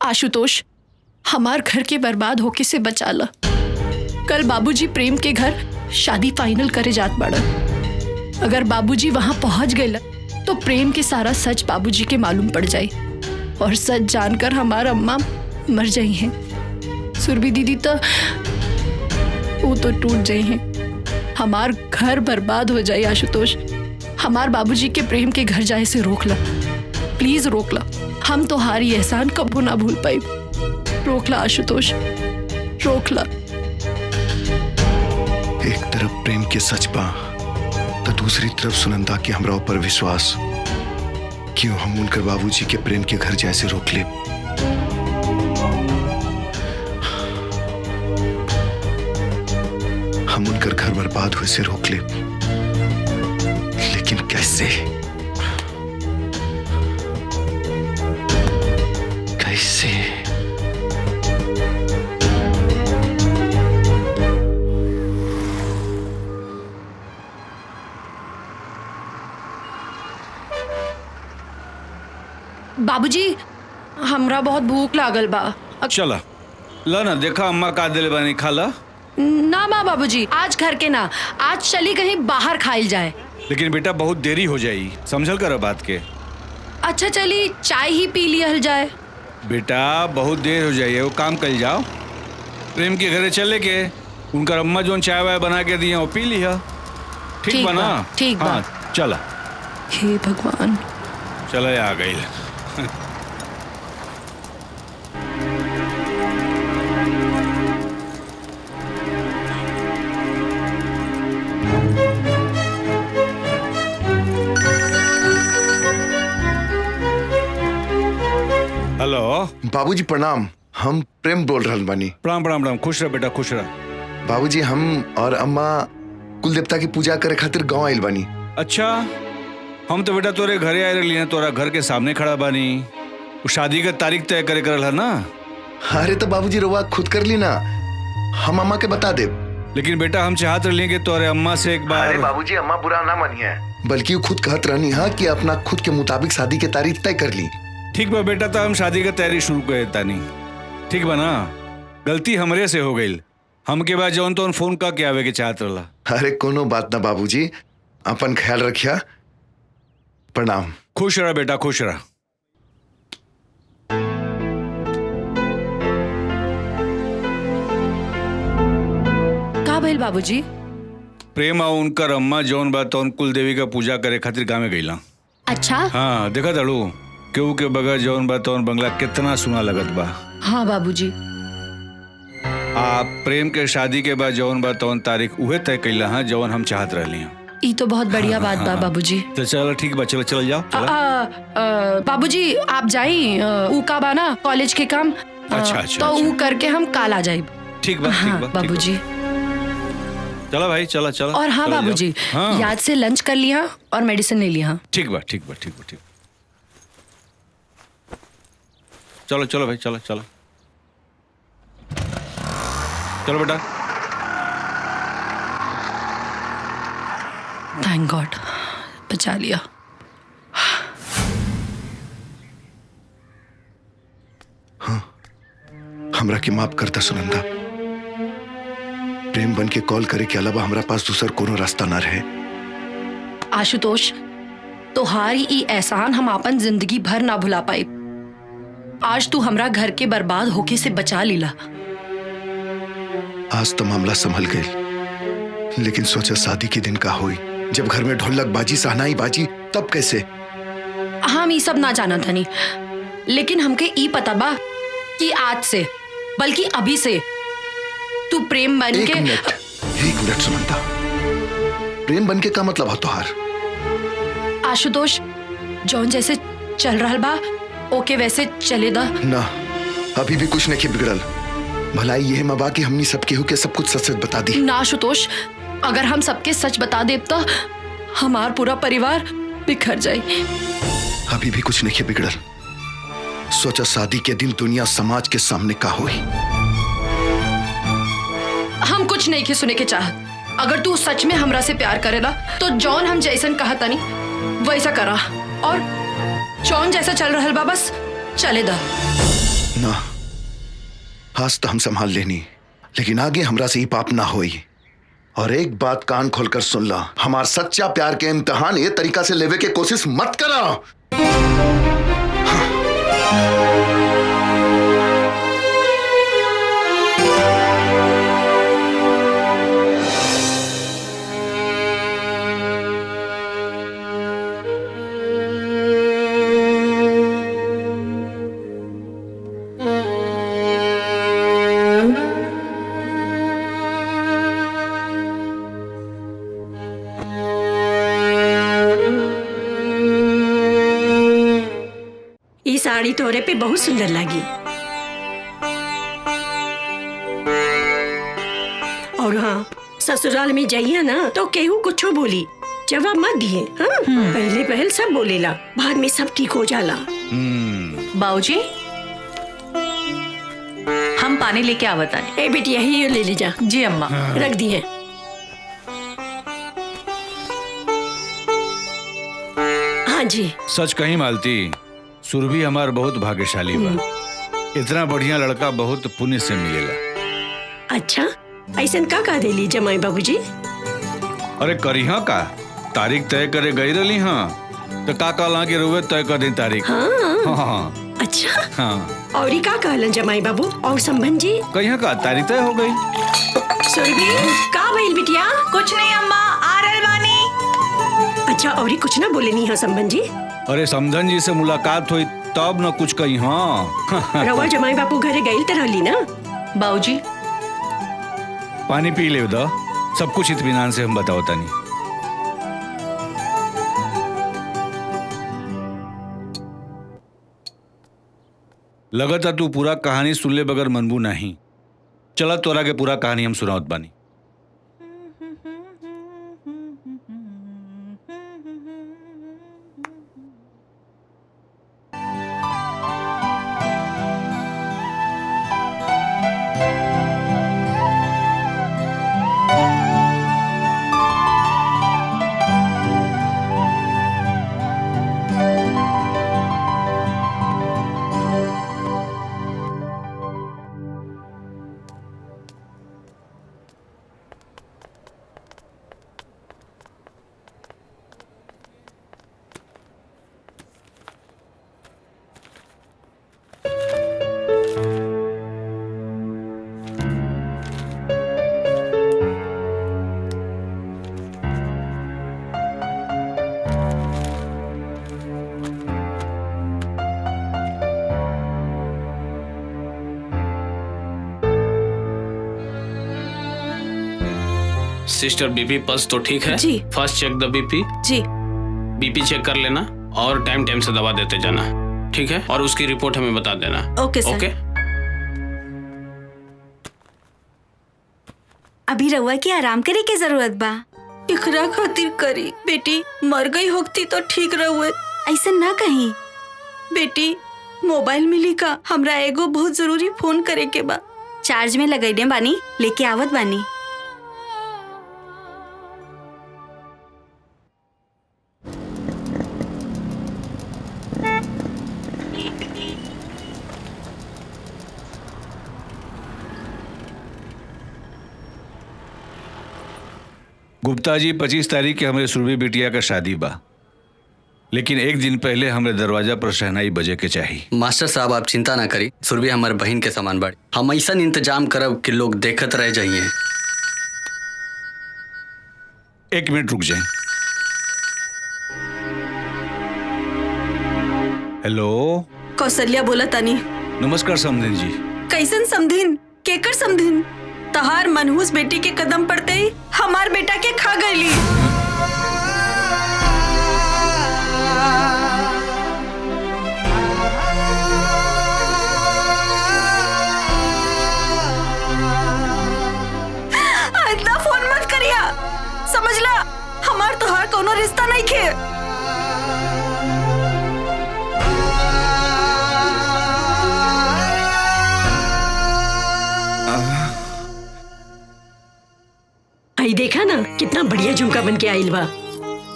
आशुतोष, हमार घर के बर्बाद होके से बचा ला। कल बाबूजी प्रेम के घर शादी फाइनल करे जात बाड़ा। अगर बाबूजी वहां पहुंच गए तो प्रेम के सारा सच बाबूजी के मालूम पड़ जाए और सच जानकर हमारा अम्मा मर जाई हैं। सुरभि दीदी तो वो तो टूट जाए हैं। हमार घर बर्बाद हो जाए। आशुतोष, हमार बाबूजी के प्रेम के घर जाए से रोक ला, प्लीज रोक ला। हम तो हारी एहसान कबू ना भूल पाई। रोक ला आशुतोष, रोक ला। एक तरफ प्रेम के सच बा तो दूसरी तरफ सुनंदा के हमरा ऊपर विश्वास। क्यों हम उनकर बाबूजी के प्रेम के घर जैसे रोक ले? हम उनकर घर बर्बाद हुए से रोक ले, लेकिन कैसे? कैसे? बाबूजी, हमरा बहुत भूख लागल बा। चला ला ना, देखा अम्मा का दिले बानी, खा ला। ना माँ बाबूजी, आज घर के ना, आज चली कहीं बाहर खाइल जाए। लेकिन बेटा बहुत देरी हो जाई, समझल करो बात के। अच्छा चली चाय ही पी लिया जाए। बेटा बहुत देर हो जाइए, वो काम कर जाओ। प्रेम के घरे चले के उनका अम्मा जो चाय वाय बना के दिए वो पी लिया। ठीक बा ना? ठीक बा। हाँ चला। हे भगवान, चला आ गई। हेलो बाबूजी प्रणाम, हम प्रेम बोल रहा बानी। प्रणाम प्रणाम प्रणाम, खुश रह बेटा, खुश रह। बाबूजी, हम और अम्मा कुल देवता की पूजा करे खातिर गांव आइल बानी। अच्छा, हम तो बेटा तोरे घरे आए रही, तोरा घर के सामने खड़ा बानी। वो शादी का तारीख तय करे करल है ना? अरे तो बाबूजी रवा खुद कर ली ना, हम अम्मा के बता दे। लेकिन बेटा हम चाहते रही कि तोरे अम्मा से एक बार। अरे बाबूजी, अम्मा बुरा ना मानी है, बल्कि वो खुद कहत रहनी है कि अपना खुद के मुताबिक शादी की तारीख तय कर ली। ठीक बा बेटा, तो हम शादी का तैयारी शुरू कर देता नहीं। ठीक बा ना? गलती हमरे से हो गई, हमके बाद जौन तो फोन का के आवे के चाहत रहा। अरे कोनो बात ना बाबूजी, अपन ख्याल रखिया। प्रणाम। खुश रहा बेटा, खुश रहा। का भइल बाबूजी? प्रेम आ उनकर अम्मा जौन बा तौन कुल देवी का पूजा करे खातिर गाँव में गईला। अच्छा, हाँ देखा दड़ू, केहू के बगैर जौन बा तौन बंगला कितना सुना लगत बा। हाँ बाबूजी। आप प्रेम के शादी के बाद जौन बा तौन तारीख उहे तय कैला है जौन हम चाहत रहली हैं। ई तो बहुत बढ़िया बात बा बाबूजी। तो चलो ठीक बा, चलो चल जाओ। बाबूजी आप जाई, ऊ का बा ना कॉलेज के काम। अच्छा, तो ऊ करके हम काल आ जाए। ठीक बा, ठीक बा बाबूजी। चलो भाई, चलो चलो। और हाँ बाबूजी, याद से लंच कर लिया और मेडिसिन ले लिया। ठीक बा, ठीक बा, ठीक बा, ठीक। चलो चलो भाई, चलो चलो चलो बेटा। थैंक गॉड, बचा लिया। हाँ, हमरा के माफ करता सुनंदा। प्रेम बन के कॉल करे के अलावा हमरा पास दूसर कोनो रास्ता ना रहे। आशुतोष, तोहारी ई एहसान हम अपन जिंदगी भर ना भुला पाए। आज तू हमरा घर के बर्बाद होके से बचा लीला। आज तो मामला संभल गई, लेकिन सोचा शादी के दिन का हुई, जब घर में ढोलक बाजी सहनाई बाजी, तब कैसे? हम ई सब ना जाना था नहीं, लेकिन हमके ई पता बा कि आज से, बल्कि अभी से तू प्रेम बन के। एक मिनट सुनंदा, प्रेम बन के का मतलब है तोहार? आशुतोष, जौन जैसे चल रहा बा ओके वैसे चले दा ना। अभी भी कुछ नहीं बिगड़ल। भलाई यह मबा कि हमनी सब केहू के सब कुछ सच सच बता दी। ना आशुतोष, अगर हम सबके सच बता दे तो हमार पूरा परिवार बिखर जाए। अभी भी कुछ नहीं बिगड़ल। सोचा शादी के दिन दुनिया समाज के सामने का हुई। हम कुछ नहीं के सुने के चाहत। अगर तू सच में हमरा से प्यार करेला तो जॉन हम जैसन कहा तनी वैसा करा, और जॉन जैसा चल रहा बा बस चले दा। ना, आज तो हम संभाल लेनी, लेकिन आगे हमरा से ही पाप ना होई। और एक बात कान खोलकर सुन ला, हमार सच्चा प्यार के इम्तिहान ये तरीका से लेवे के कोशिश मत करा। ये साड़ी तोरे पे बहुत सुंदर लगी। और हाँ, ससुराल में जाइए ना तो केहू कुछो बोली जवाब मत दिए। हाँ? पहले पहल सब बोलेला, बाद में सब ठीक हो जाला। बाबूजी, हम पानी लेके आवता। ए बेटी यही ले ले जा। जी अम्मा। रख दिए। हाँ जी। सच कहीं मालती, सुरभि हमार बहुत भाग्यशाली बा। इतना बढ़िया लड़का बहुत पुण्य से मिलेला। अच्छा, ऐसा का कह देली जमाई बाबूजी? अरे करिहा का, तारीख तय करे गई रही। हाँ तो का कहला के रोवे तय कर दी तारीख। हाँ। अच्छा। हाँ। और ही का कहलन जमाई बाबू और संबंध जी? कहिया का तारीख तय हो गई। सुरभि, का भइल बिटिया? कुछ नहीं अम्मा, आ रहल बानी। अच्छा, और ही कुछ ना बोले नहीं है संबंध जी? अरे समधन जी से मुलाकात हुई तब न कुछ कही। हाँ। रवा जमाई बापू घरे गई तो रहली ना? बाबूजी, पानी पी ले दो, सब कुछ इत्मीनान से हम बताओ तनी। लगता तू पूरा कहानी सुन ले बगैर मनबू नहीं। चला तोरा के पूरा कहानी हम सुनावत बानी। सिस्टर बीपी पल्स तो ठीक है? जी। फर्स्ट चेक द बीपी। जी। बीपी चेक कर लेना और टाइम टाइम से दवा देते जाना, ठीक है? और उसकी रिपोर्ट हमें बता देना। ओके सर। ओके। अभी रउआ की आराम करे के जरूरत बा। इकरा खातिर करी बेटी, मर गई होती तो ठीक रहुए। ऐसे ना कहीं बेटी, मोबाइल मिली का हमरा एगो बहुत जरूरी फोन करे के बा। चार्ज में लगैले बानी, लेके आवत बानी। गुप्ता जी 25 तारीख के हमारे सुरभि बिटिया का शादी बा, लेकिन एक दिन पहले हमारे दरवाजा पर शहनाई बजे के चाहिए। मास्टर साहब आप चिंता ना करी, सुरभि हमारे बहन के समान बाड़ी। हम ऐसा इंतजाम करब कि लोग देखत रह जाइए। 1 मिनट रुक जाए। हेलो, कौशल्या बोला तानी। नमस्कार समधिन जी। कैसन समधिन? केकर समधिन? तहार मनहूस बेटी के कदम पड़ते ही हमार बेटा के खा गईली। इतना फोन मत करिया, समझला? हमार तोहार कोनो रिश्ता नहीं खे। आई देखा ना कितना बढ़िया झुमका बन के आइल बा।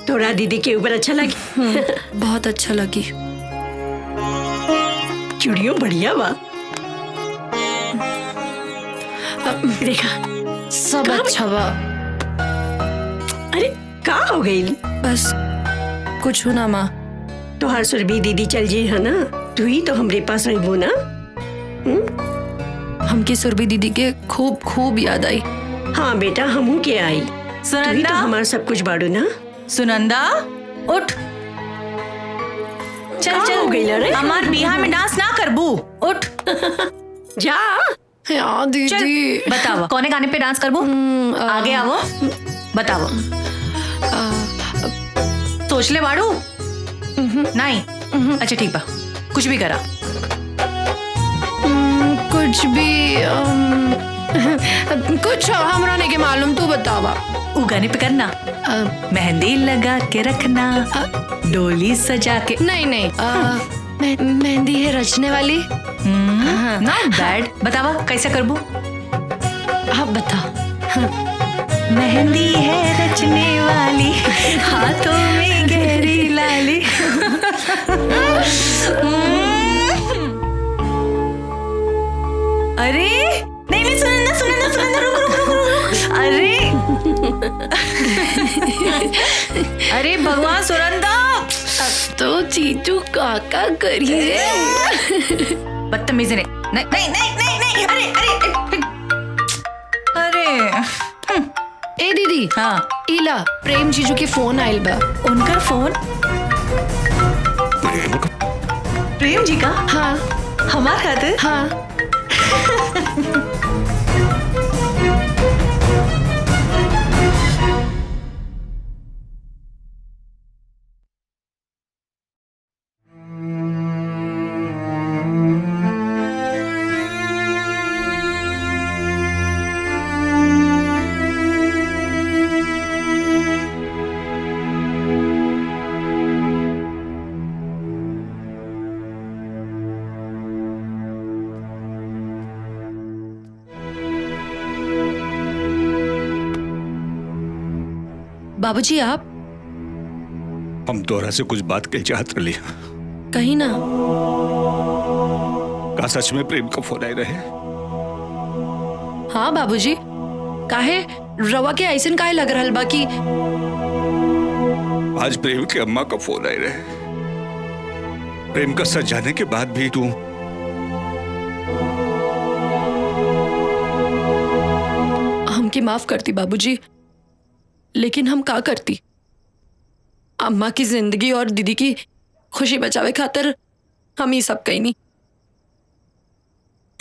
तोरा दीदी के ऊपर अच्छा लगी? बहुत अच्छा लगी। चूड़ियों बढ़िया बा। देखा सब अच्छा बा। अरे का हो गई? बस कुछ हो ना माँ। तोहार सुरभि दीदी चल जी है ना, तू ही तो हमरे पास रहबो ना। हमकी सुरभि दीदी के खूब खूब याद आई। हाँ बेटा, हमू के आई। तू ही तो हमारा सब कुछ बाड़ू ना। सुनंदा उठ, चल चल हो गई रे? हमार बिहार में डांस ना करबू, उठ जा। यार दीदी बताओ कौने गाने पे डांस करबू? आगे आवो, बताओ। सोच ले बाड़ू? नहीं? अच्छा ठीक बा, कुछ भी करा। कुछ भी कुछ हमरा नहीं के मालूम, तू बतावा। वो गाने पे करना, मेहंदी लगा के रखना, डोली सजा के। नहीं नहीं, मेहंदी है रचने वाली। नॉट बैड, बतावा कैसे करबू? हाँ बता। मेहंदी है रचने वाली, हाथों में गहरी लाली। अरे नहीं नहीं, सुनंदा सुनंदा सुनंदा, रुक रुक रुक रुक। अरे भगवान सुनंदा, तो चीचू काका करिए। बदतमीजी नहीं नहीं नहीं नहीं नहीं, अरे अरे अरे। ए दीदी, हाँ इला प्रेम जीजू के फोन आइल बा। उनका फोन? प्रेम जी का? हाँ हमार खातिर? हाँ। बाबूजी आप? हम तोरा से कुछ बात कही चाहत रही। कहीं ना। का सच में प्रेम का फोन आए रहे? हाँ बाबूजी, काहे रवा के ऐसन काहे लग रहल बा कि आज प्रेम के अम्मा का फोन आए रहे। प्रेम का सच जाने के बाद भी तू हमकी माफ करती बाबूजी, लेकिन हम का करती? अम्मा की जिंदगी और दीदी की खुशी बचावे खातिर हम ही सब कहीं नहीं।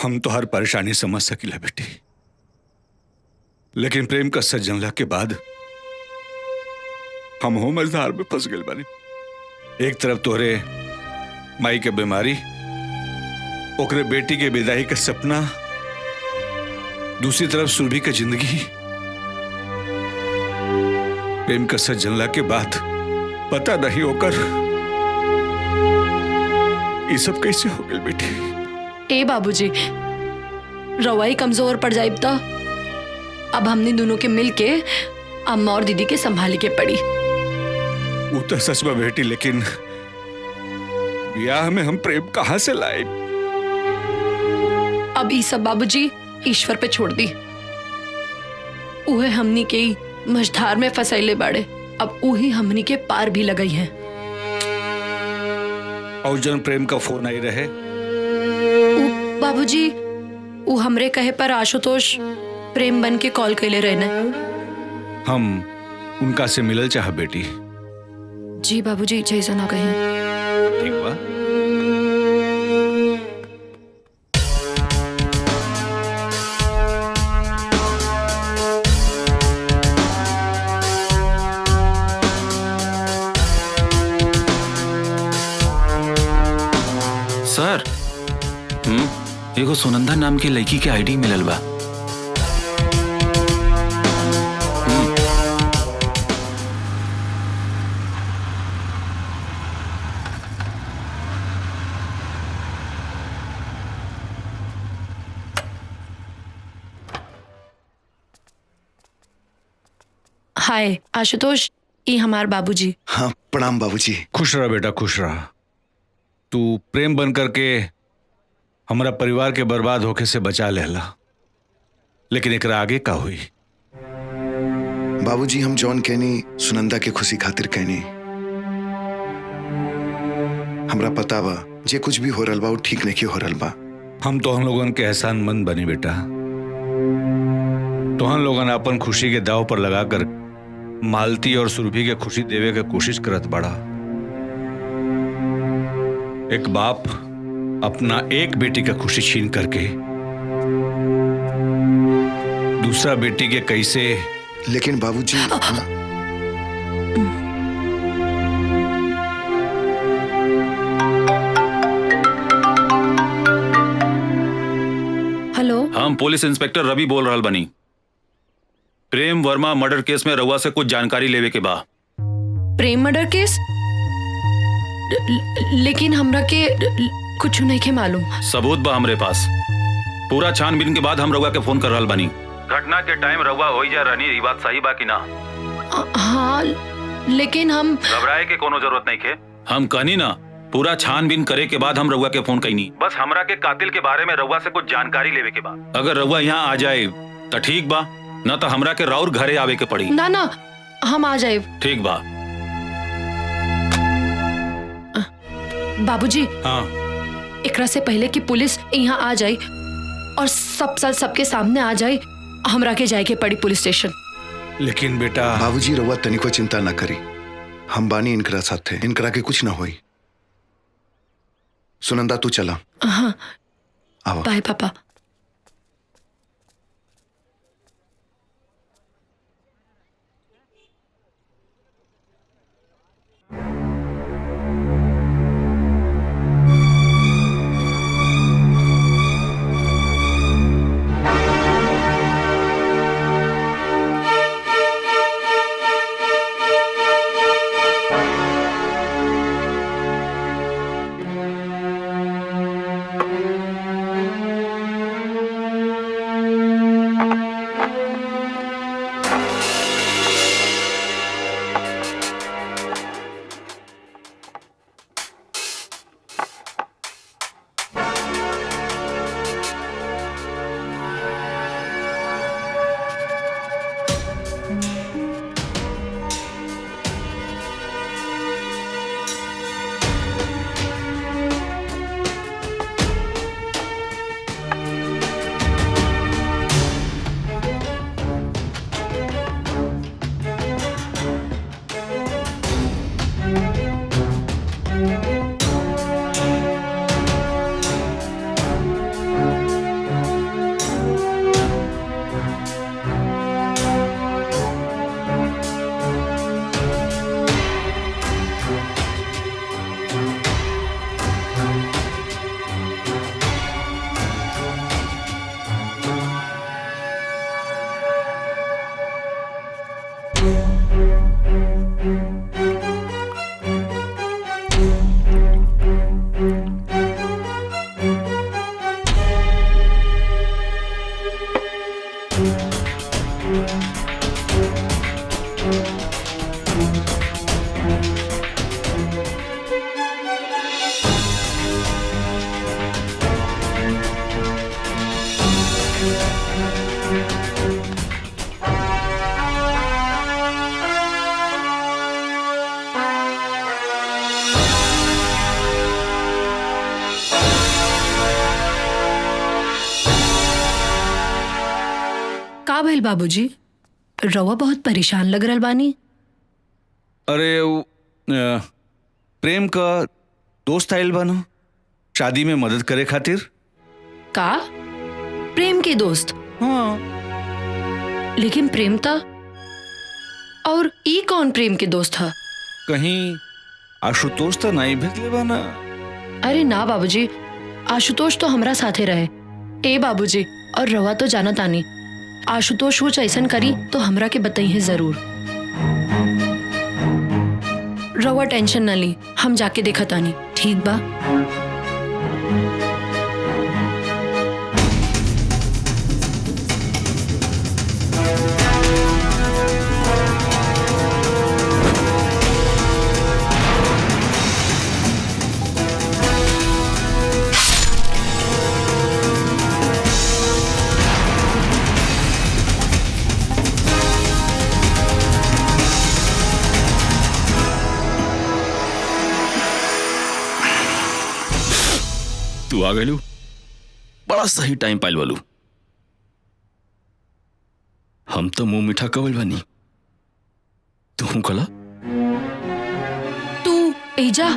हम तो हर परेशानी समझ सकिला बेटी, लेकिन प्रेम का सच जानला के बाद हम हो मझधार में फंस गए बानी। एक तरफ तोहरे माई के बीमारी, ओकरे बेटी के विदाई का सपना, दूसरी तरफ सुरभि का जिंदगी। प्रेम का सच जानला के बाद पता नहीं होकर ये सब कैसे हो गए बेटी। ए बाबूजी, रवाई कमजोर पड़ जाए तो अब हमने दोनों के मिल के अम्मा और दीदी के संभाली के पड़ी। वो तो सच में बेटी, लेकिन ब्याह में हम प्रेम कहां से लाए? अब ये सब बाबूजी ईश्वर पे छोड़ दी। उहे हमनी के मझधार में फसैले बाड़े, अब उही हमनी के पार भी लगई है। और जन प्रेम का फोन आई रहे बाबूजी, वो हमरे कहे पर आशुतोष प्रेम बन के कॉल कैले रहने। हम उनका से मिलल चाह बेटी। जी बाबूजी, जैसा ना कहें। ठीक बा। सर, एगो सुनंदा नाम के लड़की के आईडी मिलल बा। हाय आशुतोष, ये हमार बाबूजी। हाँ, प्रणाम बाबूजी। खुश रहा बेटा, खुश रहा। तू प्रेम बन करके हमारा परिवार के बर्बाद होके से बचा लेला, लेकिन एकरा आगे का हुई? बाबूजी, हम जॉन कहनी सुनंदा के खुशी खातिर कहनी। हमरा पता बा जे कुछ भी हो रहा बा वो ठीक नहीं हो रहा बा। हम तो हम लोगन के एहसानमंद बनी बेटा। तो हम लोगन अपन खुशी के दाव पर लगाकर मालती और सुरभि के खुशी देवे के कोशिश करत बड़ा। एक बाप अपना एक बेटी का खुशी छीन करके दूसरा बेटी के कैसे। लेकिन बाबूजी, हेलो, हम पुलिस इंस्पेक्टर रवि बोल रहा बनी। प्रेम वर्मा मर्डर केस में रउआ से कुछ जानकारी लेवे के बा। प्रेम मर्डर केस? लेकिन हमरा के कुछ नहीं के मालूम। सबूत बा हमरे पास। पूरा छानबीन के बाद हम रउआ के फोन कर रहल बनी। घटना के टाइम रउआ हो जा रहनी, ये बात सही बा कि ना? हाँ, लेकिन हम घबराए के कोनो जरूरत नहीं के। हम कहनी ना, पूरा छानबीन करे के बाद हम रउआ के फोन कईनी। बस हमरा के कातिल के बारे में रउआ से कुछ जानकारी लेवे के बा। अगर रउआ यहाँ आ जाए तो ठीक बा, ना तो हमरा के राउर घरे आवे के पड़ी। ना ना, हम आ जाए। ठीक बा। बाबूजी, हाँ, एकरा से पहले कि पुलिस यहाँ आ जाए और सबके सामने आ जाए, हमरा के जाए के पड़ी पुलिस स्टेशन। लेकिन बेटा बाबूजी रउआ तनिको चिंता ना करी, हम बानी इनकरा साथे, इनकरा के कुछ ना होई। सुनंदा तू चला। हाँ, आओ। बाय पापा। का भइल बाबूजी? रवा बहुत परेशान लग रहल बानी। अरे प्रेम का दोस्त आयल बानो शादी में मदद करे खातिर। का? प्रेम के दोस्त? हाँ। लेकिन प्रेम था और ई कौन प्रेम के दोस्त था? कहीं आशुतोष तो नहीं भेजले बाना? अरे ना बाबूजी, आशुतोष तो हमरा साथे रहे। ए बाबूजी, और रवा तो जाना तानी, आशुतोष कुछ ऐसन करी तो हमरा के बताइए जरूर। रवा टेंशन न ली, हम जाके देखा तानी, ठीक बा? तू आ गलू, बड़ा सही टाइम पाइल वालू। हम तो मुंह मीठा कवल बनी, तू कला तू एजा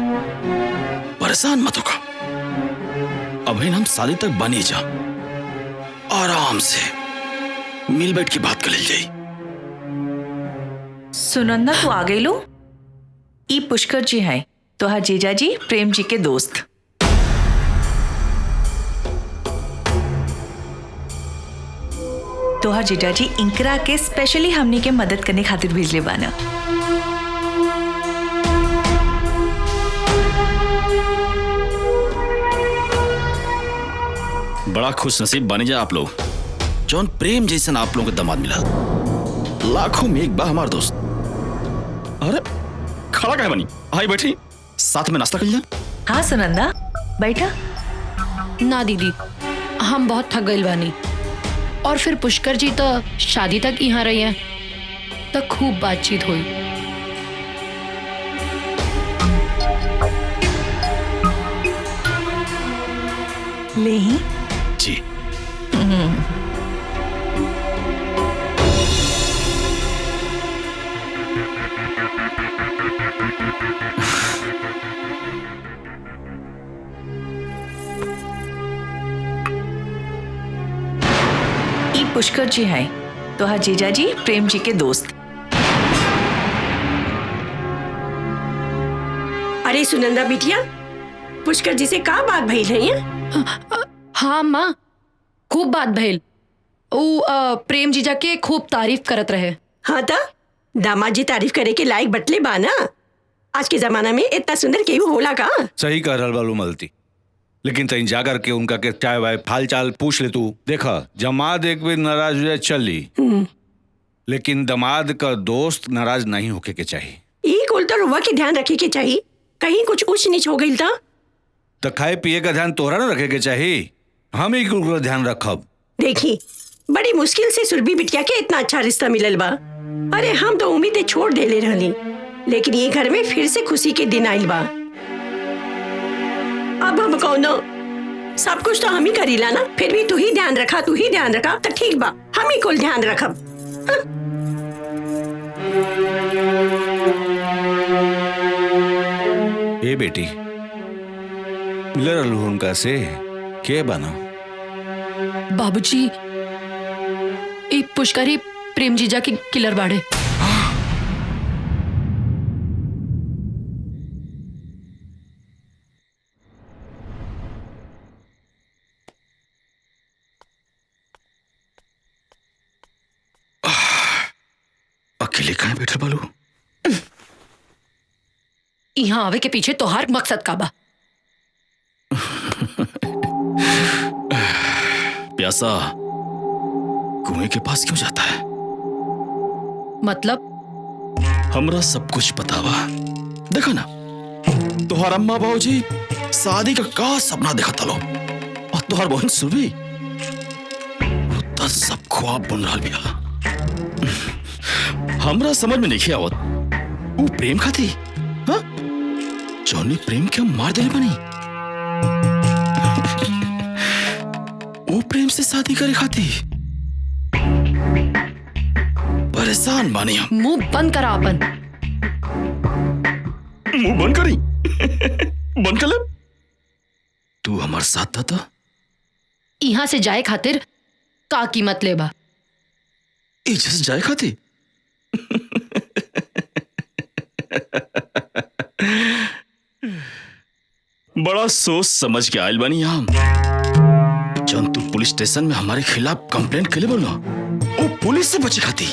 परेशान मत होगा। अभी हम शादी तक बने जा, आराम से मिल बैठ के बात कर ले जाई। सुनंदा तू आ गई लो। ई पुष्कर जी हैं, तोहार जीजा जी प्रेम जी के दोस्त। तोहार जीजा जी इंकरा के स्पेशली हमनी के मदद करने खातिर भेजले बाना। बड़ा खुश नसीब बने जा आप लोग, जौन प्रेम जैसन आप लोगों को दामाद मिला। लाखों में एक बा हमार दोस्त। अरे खड़ा काहे बनी, आई बैठी, साथ में नाश्ता कर लिया। हाँ सुनंदा बैठा। ना दीदी, हम बहुत थक गइल बानी, और फिर पुष्कर जी तो शादी तक यहाँ रही हैं, तो खूब बातचीत हुई। ले ही जी। ई पुष्कर जी हैं, तोहार जीजा जी प्रेम जी के दोस्त। अरे सुनंदा बिटिया, पुष्कर जी से का बात भइल है? हाँ माँ, खूब बात भइल। प्रेम जीजा के खूब तारीफ करत रहे। हाँ ता दामाद जी तारीफ करे के लायक बटले बाना। आज के जमाना में इतना सुंदर केहू होला का? सही कह रहल बालू मलती, लेकिन तई जा करके उनका के चाय वाय हाल चाल पूछ ले। तू देखा जमात एक भी नाराज हो जाए चली, लेकिन दमाद का दोस्त नाराज नहीं होके के चाहिए। ई कुल तो रुआ के ध्यान रखे के चाहिए, कहीं कुछ ऊंच नीच हो गई तो खाए पिए का ध्यान तोहरा न रखे के चाहिए, हम ही कुल ध्यान रखब। देखी बड़ी मुश्किल से सुरभि बिटिया के इतना अच्छा रिश्ता मिलल बा। अरे हम तो उम्मीदें छोड़ देले रहली, लेकिन ये घर में फिर से खुशी के दिन आइल बा। अब हम कौनो सब कुछ तो हम ही करीला ना, फिर भी तू ही ध्यान रखा तो ठीक बा, हम ही कुल ध्यान रखब। ए बेटी, मिलर रहलू उनका से के बना? बाबूजी, एक पुष्करी प्रेम जीजा की किलर बाड़े। अकेले कहाँ बैठे बालू? यहाँ आवे के पीछे तोहार मकसद का बा? प्यासा, कुएं के पास क्यों जाता है? मतलब हमरा सब कुछ पता बा। देखो ना, तोहर अम्मा बाबूजी शादी का सपना देखा तलो, और तोहर बहन सुरभि तो सब ख्वाब बन रहा बिया। हमरा समझ में नहीं आवत, वो प्रेम खाती हाँ? जौनी प्रेम के हम मार दिले बनी, वो प्रेम से शादी करे खाती। परेशान बानी हम। मुंह बंद करा अपन। मुंह बंद करी? बंद कर ले। तू हमारे साथ था तो यहाँ से जाए खातिर का कीमत लेबा? इज्जत से जाए खाती? बड़ा सोच समझ के आयल बनी हम। जब तू पुलिस स्टेशन में हमारे खिलाफ कंप्लेंट के लिए बोलो, वो पुलिस से बचे खाती।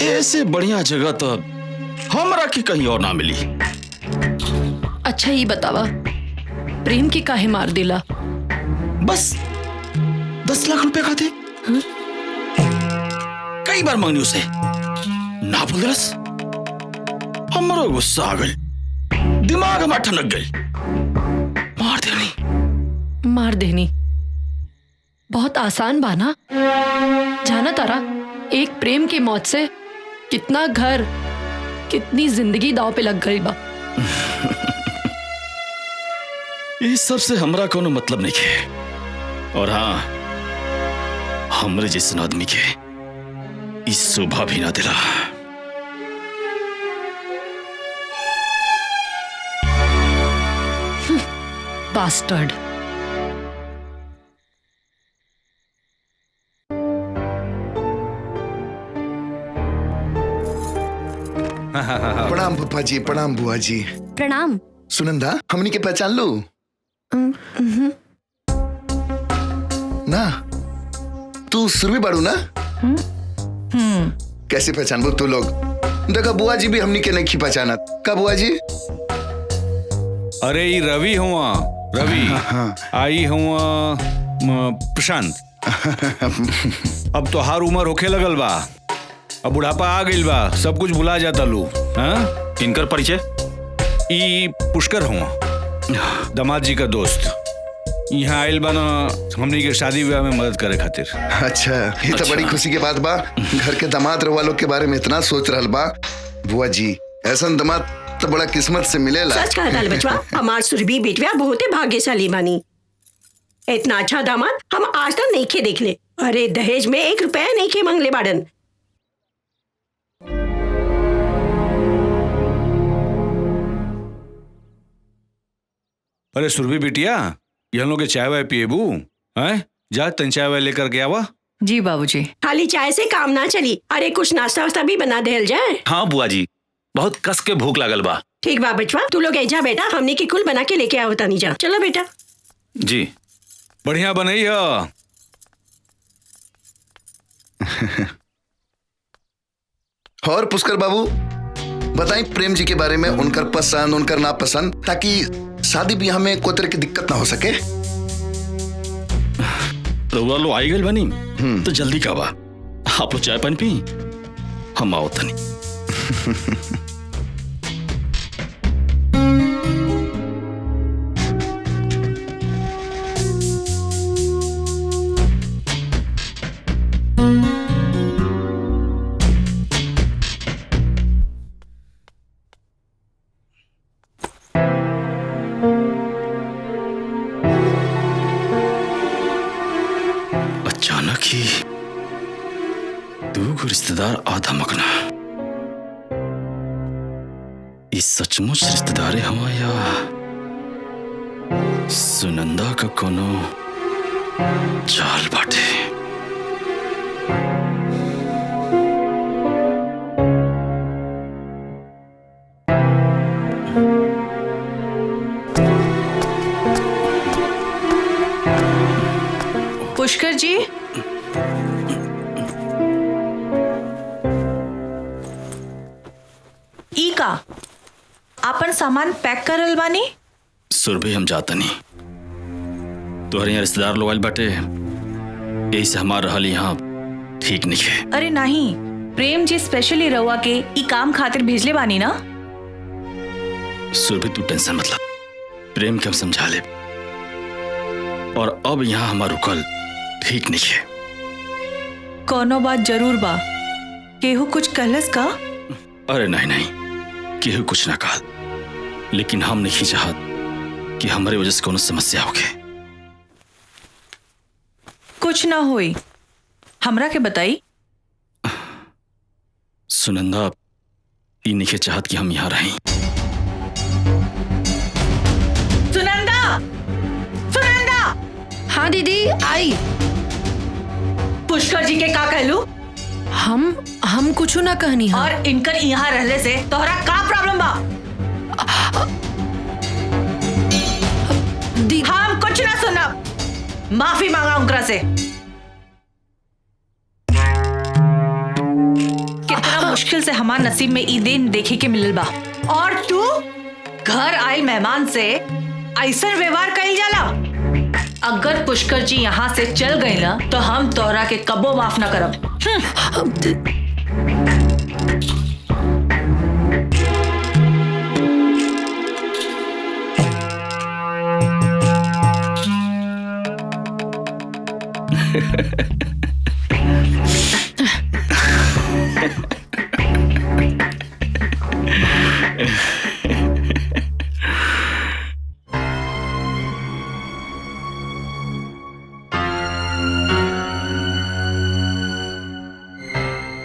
ऐसे बढ़िया जगह तो हमरा की कहीं और ना मिली। अच्छा ही बतावा, प्रेम की काहे मार दिला? बस 10 लाख रुपए खाते। कई बार मांगनी उसे, ना बोल दरस। हमारा गुस्सा आ गई, दिमाग हमारा ठनक गई, मार देनी बहुत आसान बाना। जाना तारा, एक प्रेम की मौत से कितना घर, कितनी जिंदगी दांव पे लग गई बा। इस सब से हमरा कोनो मतलब नहीं है। और हाँ, हमरे जैसे आदमी के इस शोभा भी ना दिला। बास्टर्ड। प्रणाम पप्पा जी, प्रणाम बुआ जी। प्रणाम। सुनंदा, हमनी के पहचान लो ना? तू सुरभि बाड़ू ना? कैसे पहचान तू लोग? देखा बुआ जी भी हमनी के नहीं पहचाना का बुआ जी? अरे ये रवि हुआ, रवि। आई हुआ प्रशांत। अब तो हर उम्र होखे लगल बा, अब बुढ़ापा आ गइल बा, सब कुछ भुला जाता लो। हाँ? इनकर परिचय? ई पुष्कर हुआ, दामाद जी का दोस्त। यहाँ आयल बा ना हमनी के शादी ब्याह में मदद करे खातिर। अच्छा, ये तो बड़ी खुशी के बात बा। घर के दामाद रवा लोग के बारे में इतना सोच रहल बा। बुआ जी, ऐसा दामाद तो बड़ा किस्मत से मिलेला। सच कहा दाल बचवा, हमार सुरभि बेटवा बहुत ही भाग्यशाली बानी। इतना अच्छा दामाद हम आज तक नहीं खे देख ले। अरे दहेज में 1 रुपया नहीं खे मांगले बाड़न। अरे सुरभि बिटिया, ये लोग के चाय वाय पिएबू? हैं? जा तन चाय वाय लेकर के आवा। जी बाबूजी। खाली चाय से काम ना चली, अरे कुछ नाश्ता वास्ता भी बना देल जाए। हाँ बुआ जी, बहुत कस के भूख लागल बा। ठीक बा बचवा, तू लोग जा बेटा, हमने की कुल बना के लेके आओ तानी जा। चलो बेटा। जी बढ़िया बनई है। और पुष्कर बाबू बताएं प्रेम जी के बारे में, उनकर पसंद, उनकर नापसंद, ताकि शादी ब्याह में कोई तरह की दिक्कत ना हो सके। रउआ लो आई गल बनी तो जल्दी का बा, आप लोग चाय पानी पी, हम आओ तनी। अचानक ही दो रिश्तेदार आधा मकना, इस सचमुच रिश्तेदार हमारा या सुनंदा का कोनो चाल बाटे। पुष्कर जी, ई का आपन सामान पैक करल बानी? सुरभि हम जाता नहीं, तोहरे यहाँ रिश्तेदार लोग आइल बाटे, यही से हमार रहल यहाँ ठीक नहीं है। अरे नहीं, प्रेम जी स्पेशली रउआ के ई काम खातिर भेजले बानी ना। सुरभि तू टेंशन मत ला, प्रेम के हम समझा ले। और अब यहाँ हमारा रुकल ठीक नहीं है। कोनो बात जरूर बा, केहू कुछ कहलस का? अरे नहीं नहीं, केहू कुछ ना कहा, लेकिन हम नहीं चाहत कि हमारे वजह से कोनो समस्या होगे। कुछ ना होई, हमरा के बताई। सुनंदा ई नहीं चाहत कि हम यहाँ रहें। सुनंदा, सुनंदा। हाँ दीदी आई। पुष्कर जी के का कहलू? हम कुछ ना कहनी है। और इनकर यहाँ रहले से तोहरा का प्रॉब्लम बा? हम कुछ ना सुनब, माफी मांगा उनकरा से। कितना मुश्किल से हमार नसीब में ई दिन देखे के मिलल बा, और तू घर आए मेहमान से ऐसा व्यवहार कइल जाला। अगर पुष्कर जी यहाँ से चल गए ना तो हम तोहरा के कबो माफ ना करब।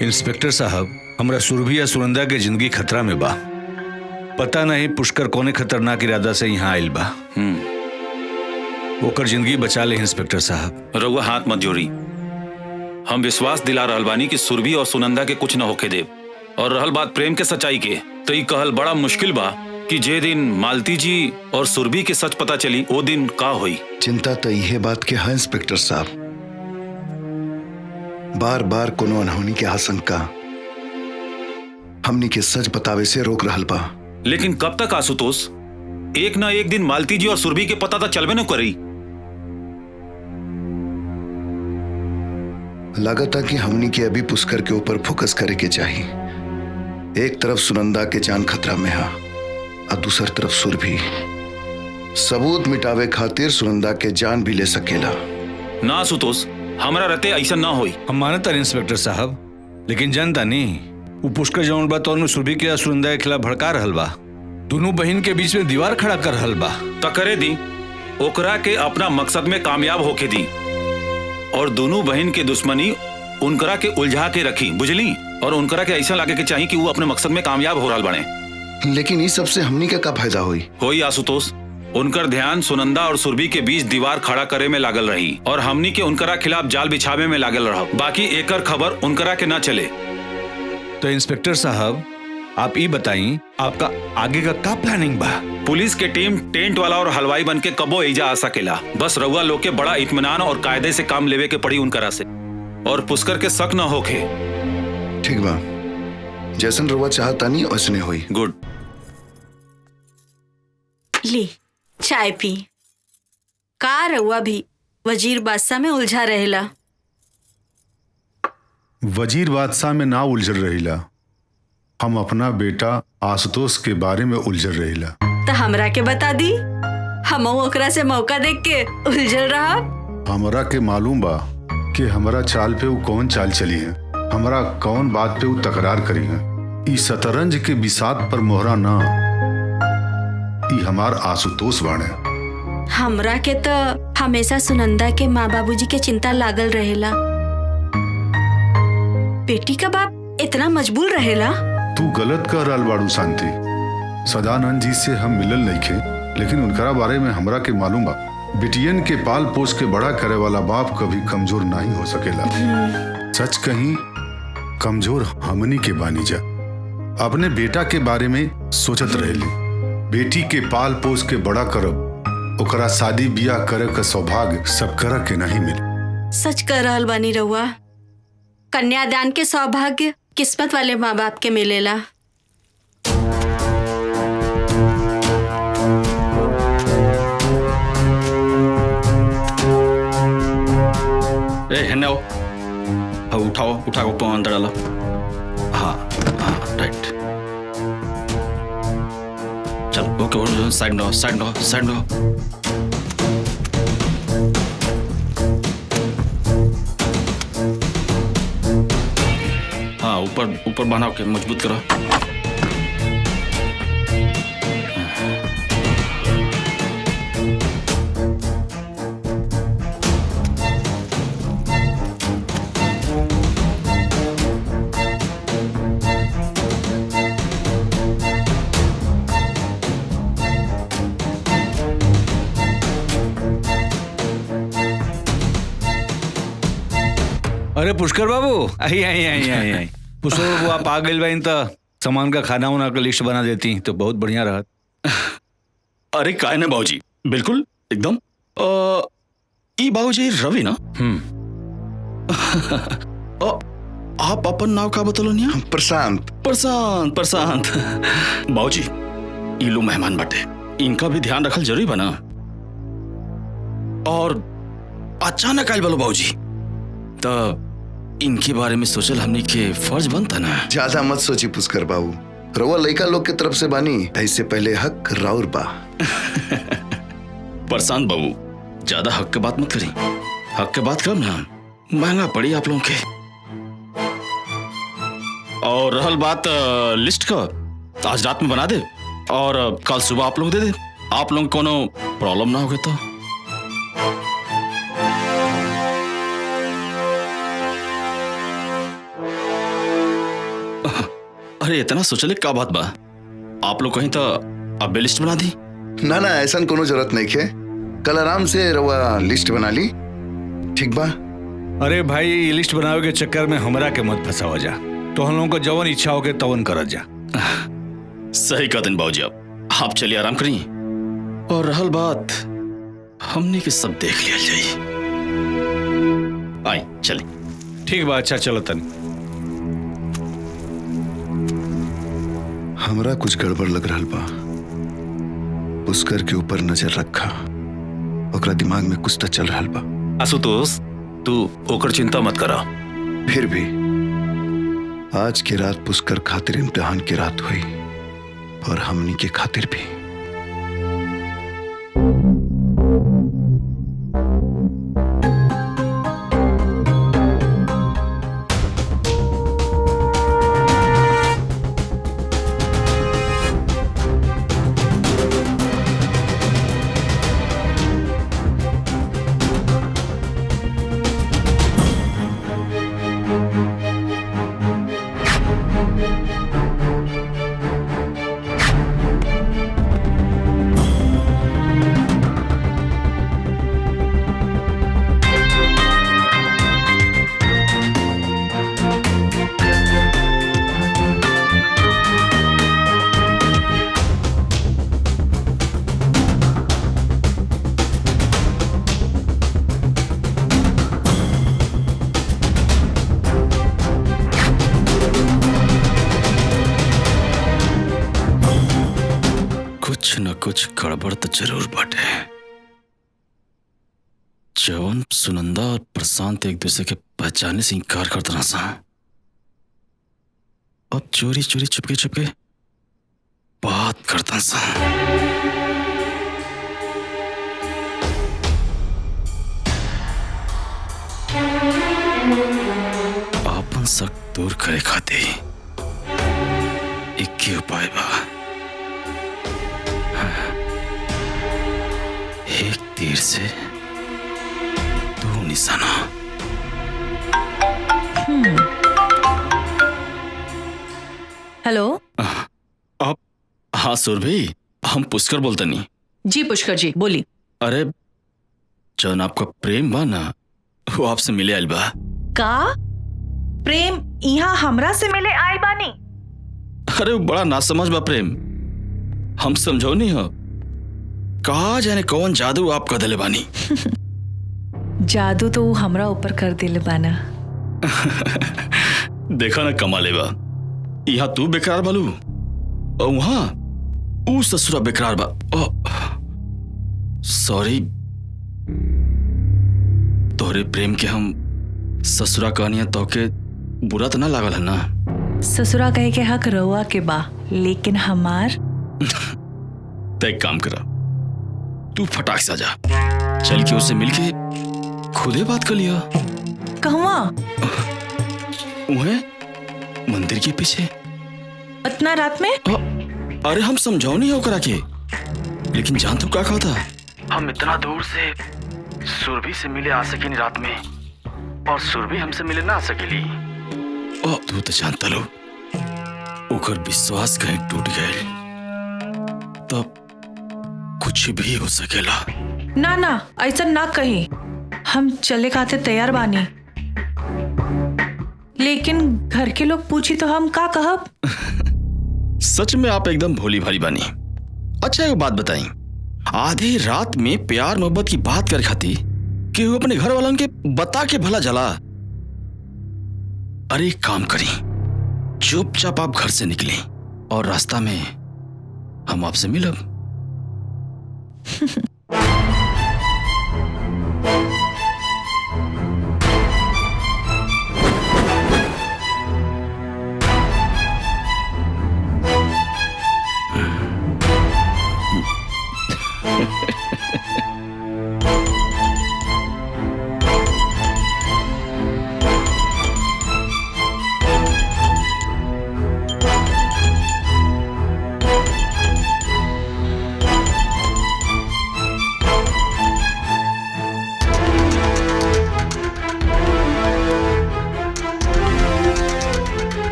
इंस्पेक्टर साहब, हमरा सुरभि या सुनंदा के जिंदगी खतरा में बा। पता नहीं पुष्कर कौने खतरनाक इरादा से यहाँ आयल बा। ओकर जिंदगी बचा ले इंस्पेक्टर साहब। रउआ हाथ मत जोड़ी। हम विश्वास दिला रहल बानी कि सुरभि और सुनंदा के कुछ न होके देव। और रहल बात प्रेम के सच्चाई के, तो ई कहल बड़ा मुश्किल बा कि जे दिन मालती जी और सुरभि के सच पता चली वो दिन का हुई। चिंता तो यह बात के है इंस्पेक्टर साहब, बार बार कोनो अनहोनी के आशंका हमनी के सच बतावे से रोक रहल बा। लेकिन कब तक आशुतोष? एक ना एक दिन मालती जी और सुरभि के पता तो चलबे न करी। लगता कि हमनी के अभी पुष्कर के ऊपर फोकस करे के चाहिए। एक तरफ सुनंदा के जान खतरा में है और दूसरी तरफ सुरभि। सबूत मिटावे खातिर सुनंदा के जान भी ले सकेला। ना आशुतोष, हमारा रहते ऐसा ना होई। हम मानता इंस्पेक्टर साहब, लेकिन जनता नहीं वो पुष्कर जौन बा तो सुरभि के सुनंदा के खिलाफ भड़का रहल बा। दोनों बहन के बीच में दीवार खड़ा कर रहल बा। तो करे दी, ओकरा के अपना मकसद में कामयाब होके दी और दोनों बहन के दुश्मनी उनकरा के उलझा के रखी, बुझली? और उनकरा के ऐसा लगे के चाहिए कि वो अपने मकसद में कामयाब हो रहल बने। लेकिन इस सबसे हमनी का फायदा होई आशुतोष? उनकर ध्यान सुनंदा और सुरभि के बीच दीवार खड़ा करे में लागल रही और हमनी के उनकरा खिलाफ जाल बिछावे में लागल रहा। बाकी एकर खबर उनकरा के ना चले। तो इंस्पेक्टर साहब आप ये बताइए, आपका आगे का प्लानिंग बा? पुलिस के टीम टेंट वाला और हलवाई बन के कबो एजा आ सकेला। बस रउआ लोग के बड़ा इत्मीनान और कायदे से काम लेवे के पड़ी उनकरा से, और पुष्कर के शक न होके। ठीक बा, जैसन रउआ चाहता नहीं वैसने होई। गुड। ली चाय पी। का रउआ भी वजीर बादशाह में उलझा रहेला? वजीर बादशाह में ना उलझ रहीला, हम अपना बेटा आशुतोष के बारे में उलझ रहीला। तो हमरा के बता दी, हम ओकरा से मौका देख के उलझल रहा। हमरा के मालूम बा कि हमरा चाल पे वो कौन चाल चली है, हमरा कौन बात पे वो तकरार करी है। ई शतरंज के बिसात पर मोहरा ना, ई हमार आशुतोष बाणे। हमरा के तो हमेशा सुनंदा के माँ बाबूजी के चिंता लागल रहेला। बेटी का बाप इतना मजबूर रहेला? तू गलत कह रहल बाड़ू शांति। सदानंद जी से हम मिलल नहीं खे, लेकिन उनकरा बारे में हमरा के मालूम बा। बिटियन के पाल पोस के बड़ा करे वाला बाप कभी कमजोर नहीं हो सकेला। सच कहीं कमजोर हमनी के बानी जा। अपने बेटा के बारे में सोचत रहेली, बेटी के पाल पोस के बड़ा करब, ओकरा शादी बियाह करे का सौभाग्य सब करा के नहीं मिले। सच कह रहल बानी रउआ, कन्यादान के सौभाग्य किस्मत वाले माँ बाप के मिलेला। उठाओ, उठा को पाँव अंदर डालो। हाँ हाँ राइट। चलो ओके, साइड में साइड में साइड में। हाँ ऊपर ऊपर बनाओ के मजबूत करो। अरे पुष्कर बाबू, आई आई आई आई आई पुष्कर बाबू, आप आ गए भाई तो सामान का खाना वाना का लिस्ट बना देती तो बहुत बढ़िया रहा। अरे काय ना बाबूजी, बिल्कुल एकदम। ई बाबूजी रवि ना? आप अपन नाव का बतलो नहीं? प्रशांत। प्रशांत प्रशांत बाबूजी, ई लो मेहमान बाटे, इनका भी ध्यान रखल जरूरी बना। और अचानक आयल बोलो बाबूजी, तो इनके बारे में सोचल हमनी के फर्ज बनता ना। ज्यादा मत सोची पुष्कर बाबू, रउआ लइका लोग के तरफ से बानी, ऐसे पहले हक राउर बा। प्रशांत बाबू, ज्यादा हक के बात मत करी, हक के बात कब ना महंगा पड़ी आप लोगों के। और रहल बात लिस्ट का, तो आज रात में बना दे और कल सुबह आप लोग दे दे। आप लोग कोनो प्रॉब्लम ना होगे तो। अरे इतना सोचले का बात बा, आप लोग कहीं तो अब लिस्ट बना दी। ना ना, ऐसा कोनो जरूरत नहीं है, कल आराम से रउआ लिस्ट बना ली, ठीक बा? अरे भाई, लिस्ट बनावे के चक्कर में हमरा के मत फंसावा जा, तो हम लोगों को जवन इच्छा हो के तवन करत जा। सही कहते बाबूजी, आप चलिए आराम करिए। और रहल बात, हमने के सब देख लिया जाइए। आई चलिए। ठीक बा, अच्छा चलो तनी। हमरा कुछ गड़बड़ लग रहा बा। पुष्कर के ऊपर नजर रखा, ओकरा दिमाग में कुछ तो चल रहा बा। आशुतोष, तू ओकर चिंता मत करा। फिर भी आज की रात पुष्कर खातिर इम्तिहान की रात हुई, और हमनी के खातिर भी। कुछ गड़बड़ तो जरूर बाटे। जवन सुनंदा और प्रशांत एक दूसरे के पहचाने से इनकार करते ना सा, अब चोरी चोरी चुपके चुपके बात करता सा। आपन शक दूर करे खाते एक ही उपाय बा, एक तीर से दो निशाना। हेलो। आप? हाँ सुरभि, हम पुष्कर बोलते नहीं। जी पुष्कर जी, बोली। अरे जौन आपका प्रेम बा ना, वो आपसे मिले आइल बा। का प्रेम यहाँ हमरा से मिले आइल बानी? अरे वो बड़ा नासमझ बा प्रेम, हम समझो नहीं हो। कहा जाने कौन जादू आप कर दिले बानी। जादू तो वो हमरा ऊपर कर दिले बाना। देखा ना कमाले बा, यहाँ तू बेकरार बालू और वहां ऊ ससुरा बेकरार बा। सॉरी, तोहरे प्रेम के हम ससुरा कहनी तो के बुरा तो ना लागल है ना? ससुरा कहे के हक रउआ के बा, लेकिन हमार तय काम करा, तू फटाक से जा, चल के उससे मिलके खुदे बात कर लिया। कहवा? वह मंदिर के पीछे। इतना रात में? अरे हम समझाओ नहीं हो करा के, लेकिन जान तो क्या कहा था? हम इतना दूर से सुरभि से मिले आ सके नहीं रात में, और सुरभि हमसे मिले ना आ सकेली। तू तो जानता लो, ओकर विश्वास कहीं टूट गए तब कुछ भी हो सकेला। ना ना, ऐसा ना कही, हम चले खाते तैयार बानी, लेकिन घर के लोग पूछी तो हम का कहब? सच में आप एकदम भोली भाली बानी। अच्छा एक बात बताई, आधी रात में प्यार मोहब्बत की बात कर खाती कि वो अपने घर वालों के बता के भला जला। अरे एक काम करी, चुपचाप आप घर से निकले और रास्ता में हम आपसे मिलब।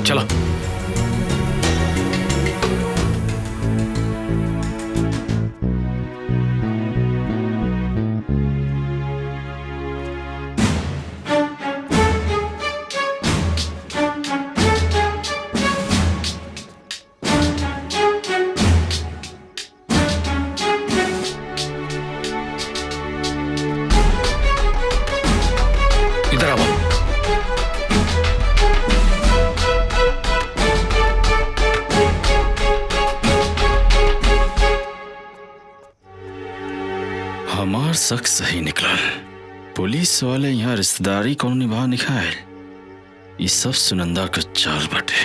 चलो। इधर आओ। हमार शक सही निकला, पुलिस वाले यहाँ रिश्तेदारी कौन निभा निकाय, ये सब सुनंदा का चाल बटे।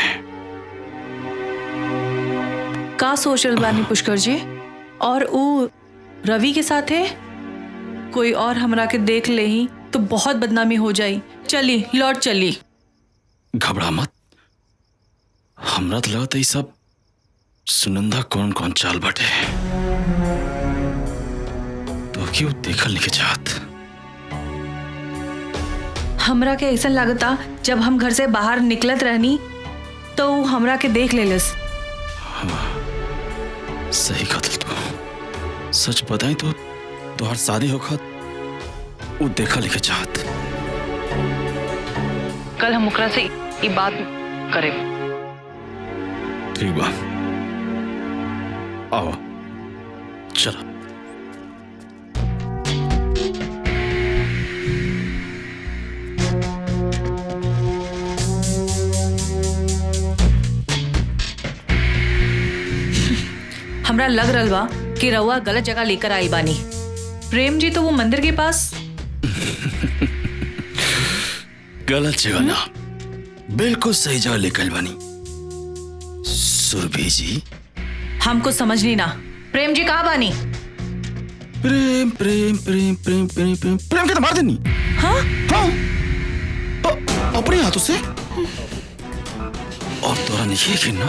का सोचल बानी पुष्कर जी? और वो रवि के साथ है, कोई और हमरा के देख ले ही तो बहुत बदनामी हो जाई। चली लौट चली। घबरा मत, हमरा तो लगता है सब सुनंदा कौन कौन चाल बटे, तो क्यों देखल नहीं के चाहत। हमरा के ऐसा लगता जब हम घर से बाहर निकलत रहनी तो वो हमरा के देख लेलस। सही कतल तू, सच बताई तो तुहार शादी होखत वो देखा लिखे चाहत। कल हम ओकरा से ये बात करे। ठीक बा, आओ चलो। हमरा लग रहा बा कि रउआ गलत जगह लेकर आई बानी। प्रेम जी तो वो मंदिर के पास। गलत जगह ना, बिल्कुल सही जगह लेकर बनी। सुरभि जी, हमको समझ नहीं ना। प्रेम जी कहाँ बानी? प्रेम प्रेम प्रेम प्रेम प्रेम प्रेम प्रेम के तो मार देनी। हाँ हाँ अपने हाथों से। और तोरा नहीं है ना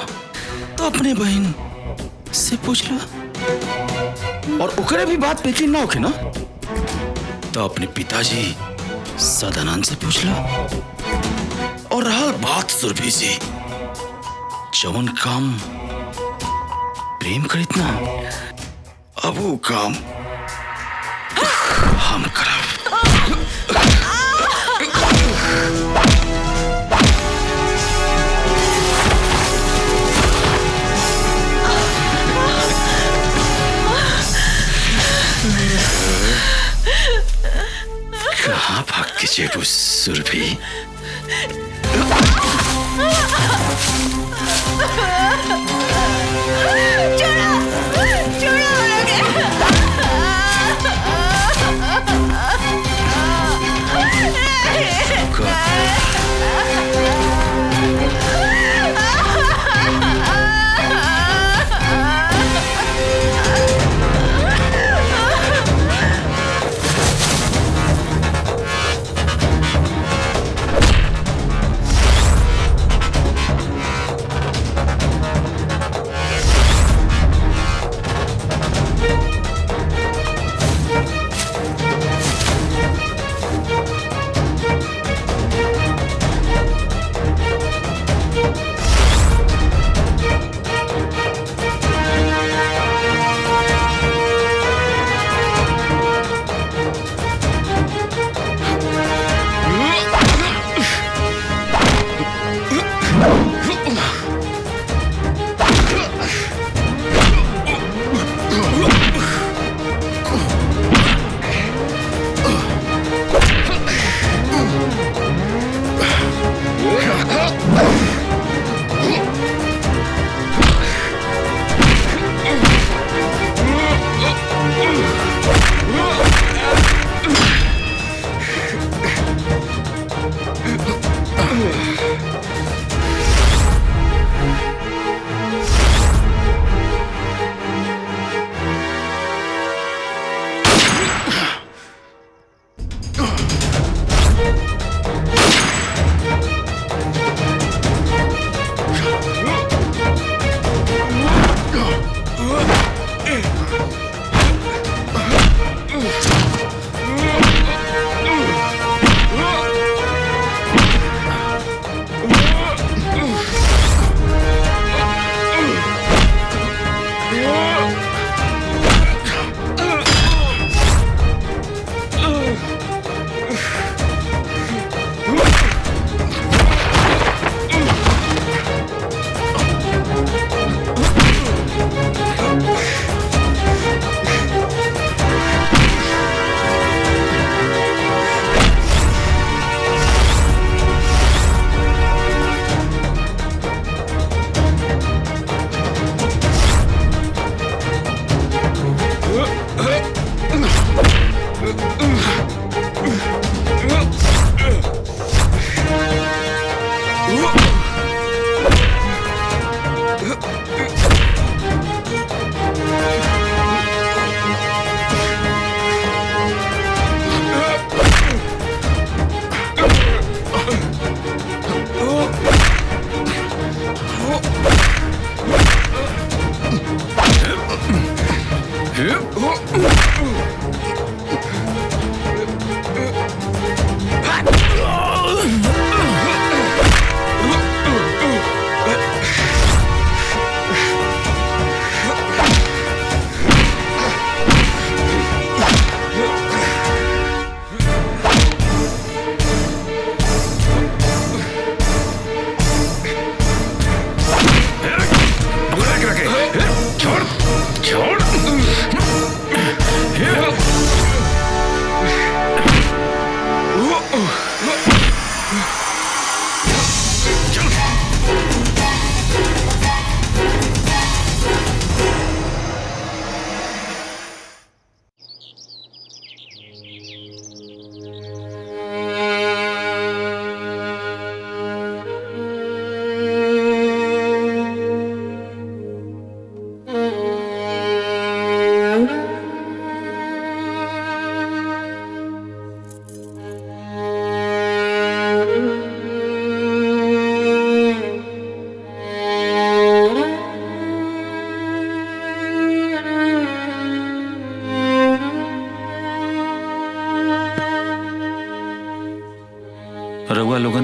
तो अपने बहन से पूछ ला। और ओकरे भी बात पे यकीन ना होके ना तो अपने पिताजी सदानंद से पूछ ला। और रहा बात सुरभि जी, जवन काम प्रेम करित ना, अब वो काम हम करब। कहाँ भाग के जेबू सुरभि?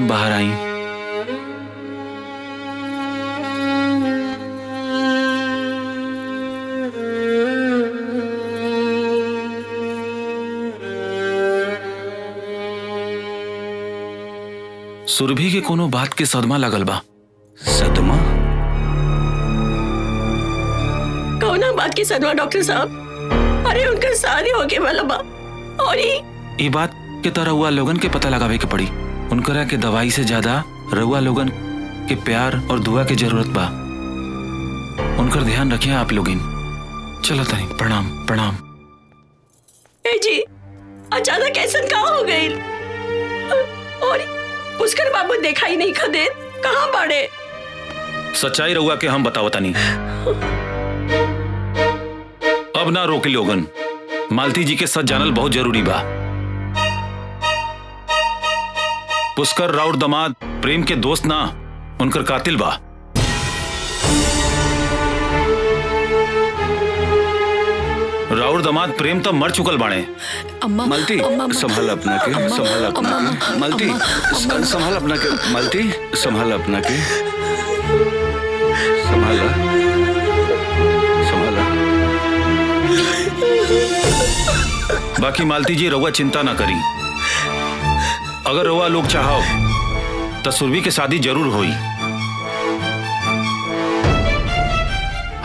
बाहर आई। सुरभि के कोनो बात के सदमा लगल बा। सदमा? कौना बात की सदमा डॉक्टर साहब? अरे उनका शादी होके वाला बा और ये बात के तरह रउआ लोगन के पता लगावे के पड़ी। उनकरा के दवाई से ज्यादा रउआ लोगन के प्यार और दुआ के जरूरत बा। उनकर ध्यान रखिए आप लोगिन। चलो तनी, प्रणाम प्रणाम। ए जी, अचानक ऐसा कहाँ हो गई? और पुष्कर बाबू देखा ही नहीं खदे, कहाँ बाड़े? सच्चाई रउआ के हम बतावतानी। अब ना रोके लोगन, मालती जी के सच जानल बहुत जरूरी बा। पुष्कर राउर दमाद प्रेम के दोस्त ना, उनकर कातिल बा। राउर दमाद प्रेम तो मर चुकल बाणे। मालती संभाल अपना के, संभाल अपना के। मालती संभाल अपना के, मालती संभाल अपना के, संभाला संभाला। बाकी मालती जी रउआ चिंता ना करी। अगर रउआ लोग चाहो तो सुरभि के शादी जरूर होई।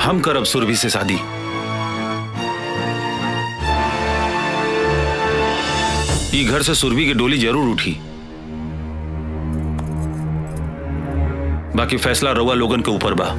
हम करब सुरभि से शादी। ई घर से सुरभि की डोली जरूर उठी। बाकी फैसला रउआ लोगन के ऊपर बा।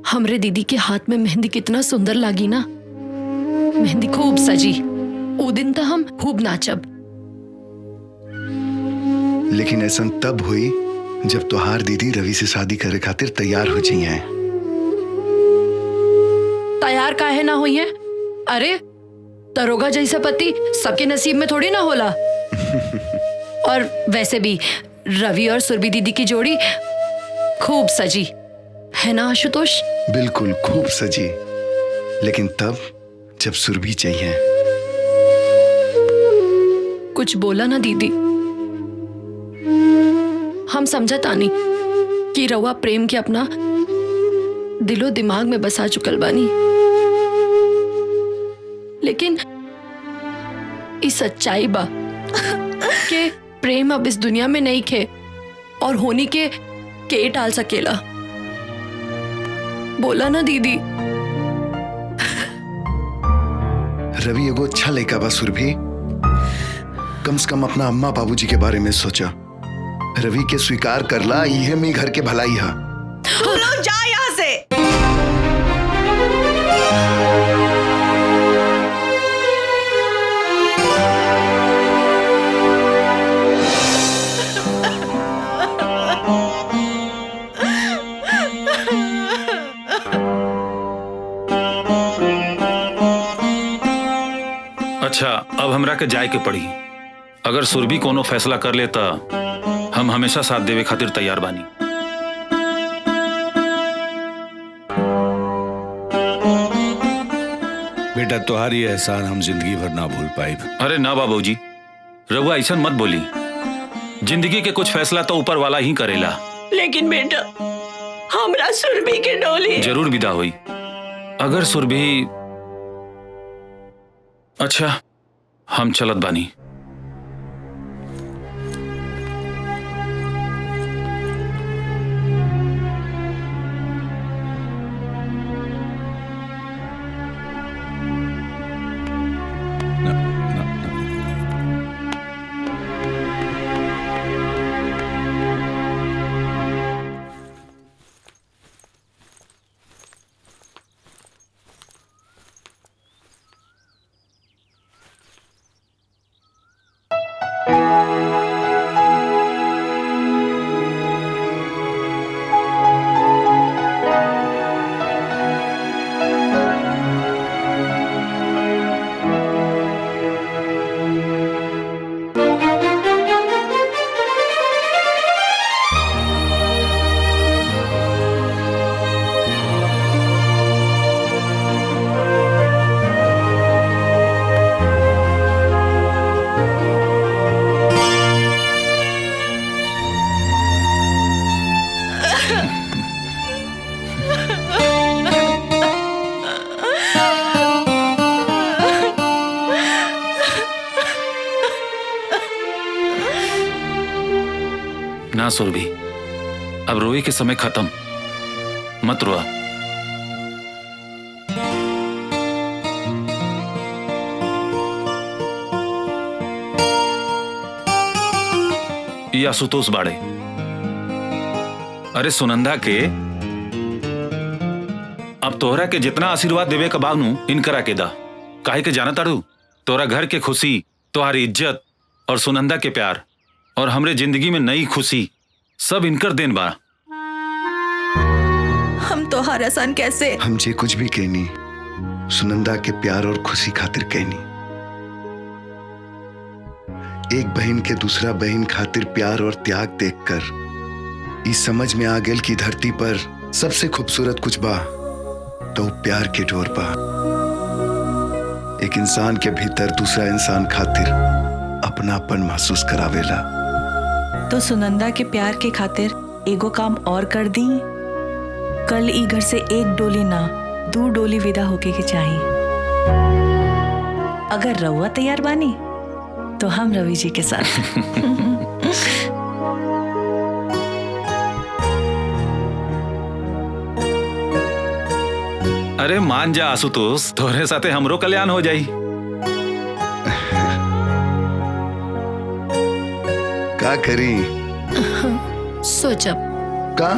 हमरे दीदी के हाथ में मेहंदी कितना सुंदर लागी ना। मेहंदी खूब सजी। वो दिन तो हम खूब नाचब। लेकिन ऐसा तब हुई जब तोहार दीदी रवि से शादी करे खातिर तैयार हो जाई हैं। तैयार काहे ना हुई है? अरे दरोगा जैसा पति सबके नसीब में थोड़ी ना होला। और वैसे भी रवि और सुरभि दीदी की जोड़ी खूब सजी है ना आशुतोष? बिल्कुल खूब सजी। लेकिन तब जब सुरभि चाहिए। कुछ बोला ना दीदी। हम समझा तानी कि रवा प्रेम के अपना दिलो दिमाग में बसा चुकल बानी। लेकिन इस सच्चाई बा कि प्रेम अब इस दुनिया में नहीं खे और होनी के टाल सकेला। बोला ना दीदी। रवि एगो अच्छा लड़का बा सुरभि। कम से कम अपना अम्मा बाबूजी के बारे में सोचा। रवि के स्वीकार करला, यह में घर के भलाई है। तू लोग जा यहाँ से। अच्छा, अब हमरा के जाए के पड़ी। अगर सुरभि कोनो फैसला कर लेता, हम हमेशा साथ देवे खातिर तैयार बानी। बेटा तुम्हारी एहसान हम जिंदगी भर ना भूल पाए। अरे ना बाबूजी, रघुआ ऐसा मत बोली। जिंदगी के कुछ फैसला तो ऊपर वाला ही करेला। लेकिन बेटा हमरा सुरभि के डोली जरूर विदा हुई। अगर सुरभि, अच्छा हम चलत बानी। ना सुरभि, अब रोए के समय खत्म, मत रोआ। ये आशुतोष बाड़े। अरे सुनंदा के अब तोहरा के जितना आशीर्वाद देवे का बानू इनकरा के दा। काहे के जाना ताड़ू, तोरा घर के खुशी, तोहारी इज्जत और सुनंदा के प्यार और हमरे जिंदगी में नई खुशी सब इनकर देन बा। हम तो हर आसान कैसे हम जे कुछ भी कहनी सुनंदा के प्यार और खुशी खातिर कहनी। एक बहन के दूसरा बहन खातिर प्यार और त्याग देखकर इस समझ में आ गेल कि धरती पर सबसे खूबसूरत कुछ बा तो प्यार के डोर बा। एक इंसान के भीतर दूसरा इंसान खातिर अपनापन महसूस करावेला। तो सुनंदा के प्यार के खातिर एगो काम और कर दी। कल ई घर से एक डोली ना 2 डोली विदा होके के चाहिए। अगर रउआ तैयार बानी तो हम रवि जी के साथ। अरे मान जा आशुतोष, तोहरे साथे हमरो कल्याण हो जाई। का करी? सोचब का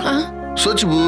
सोचबू?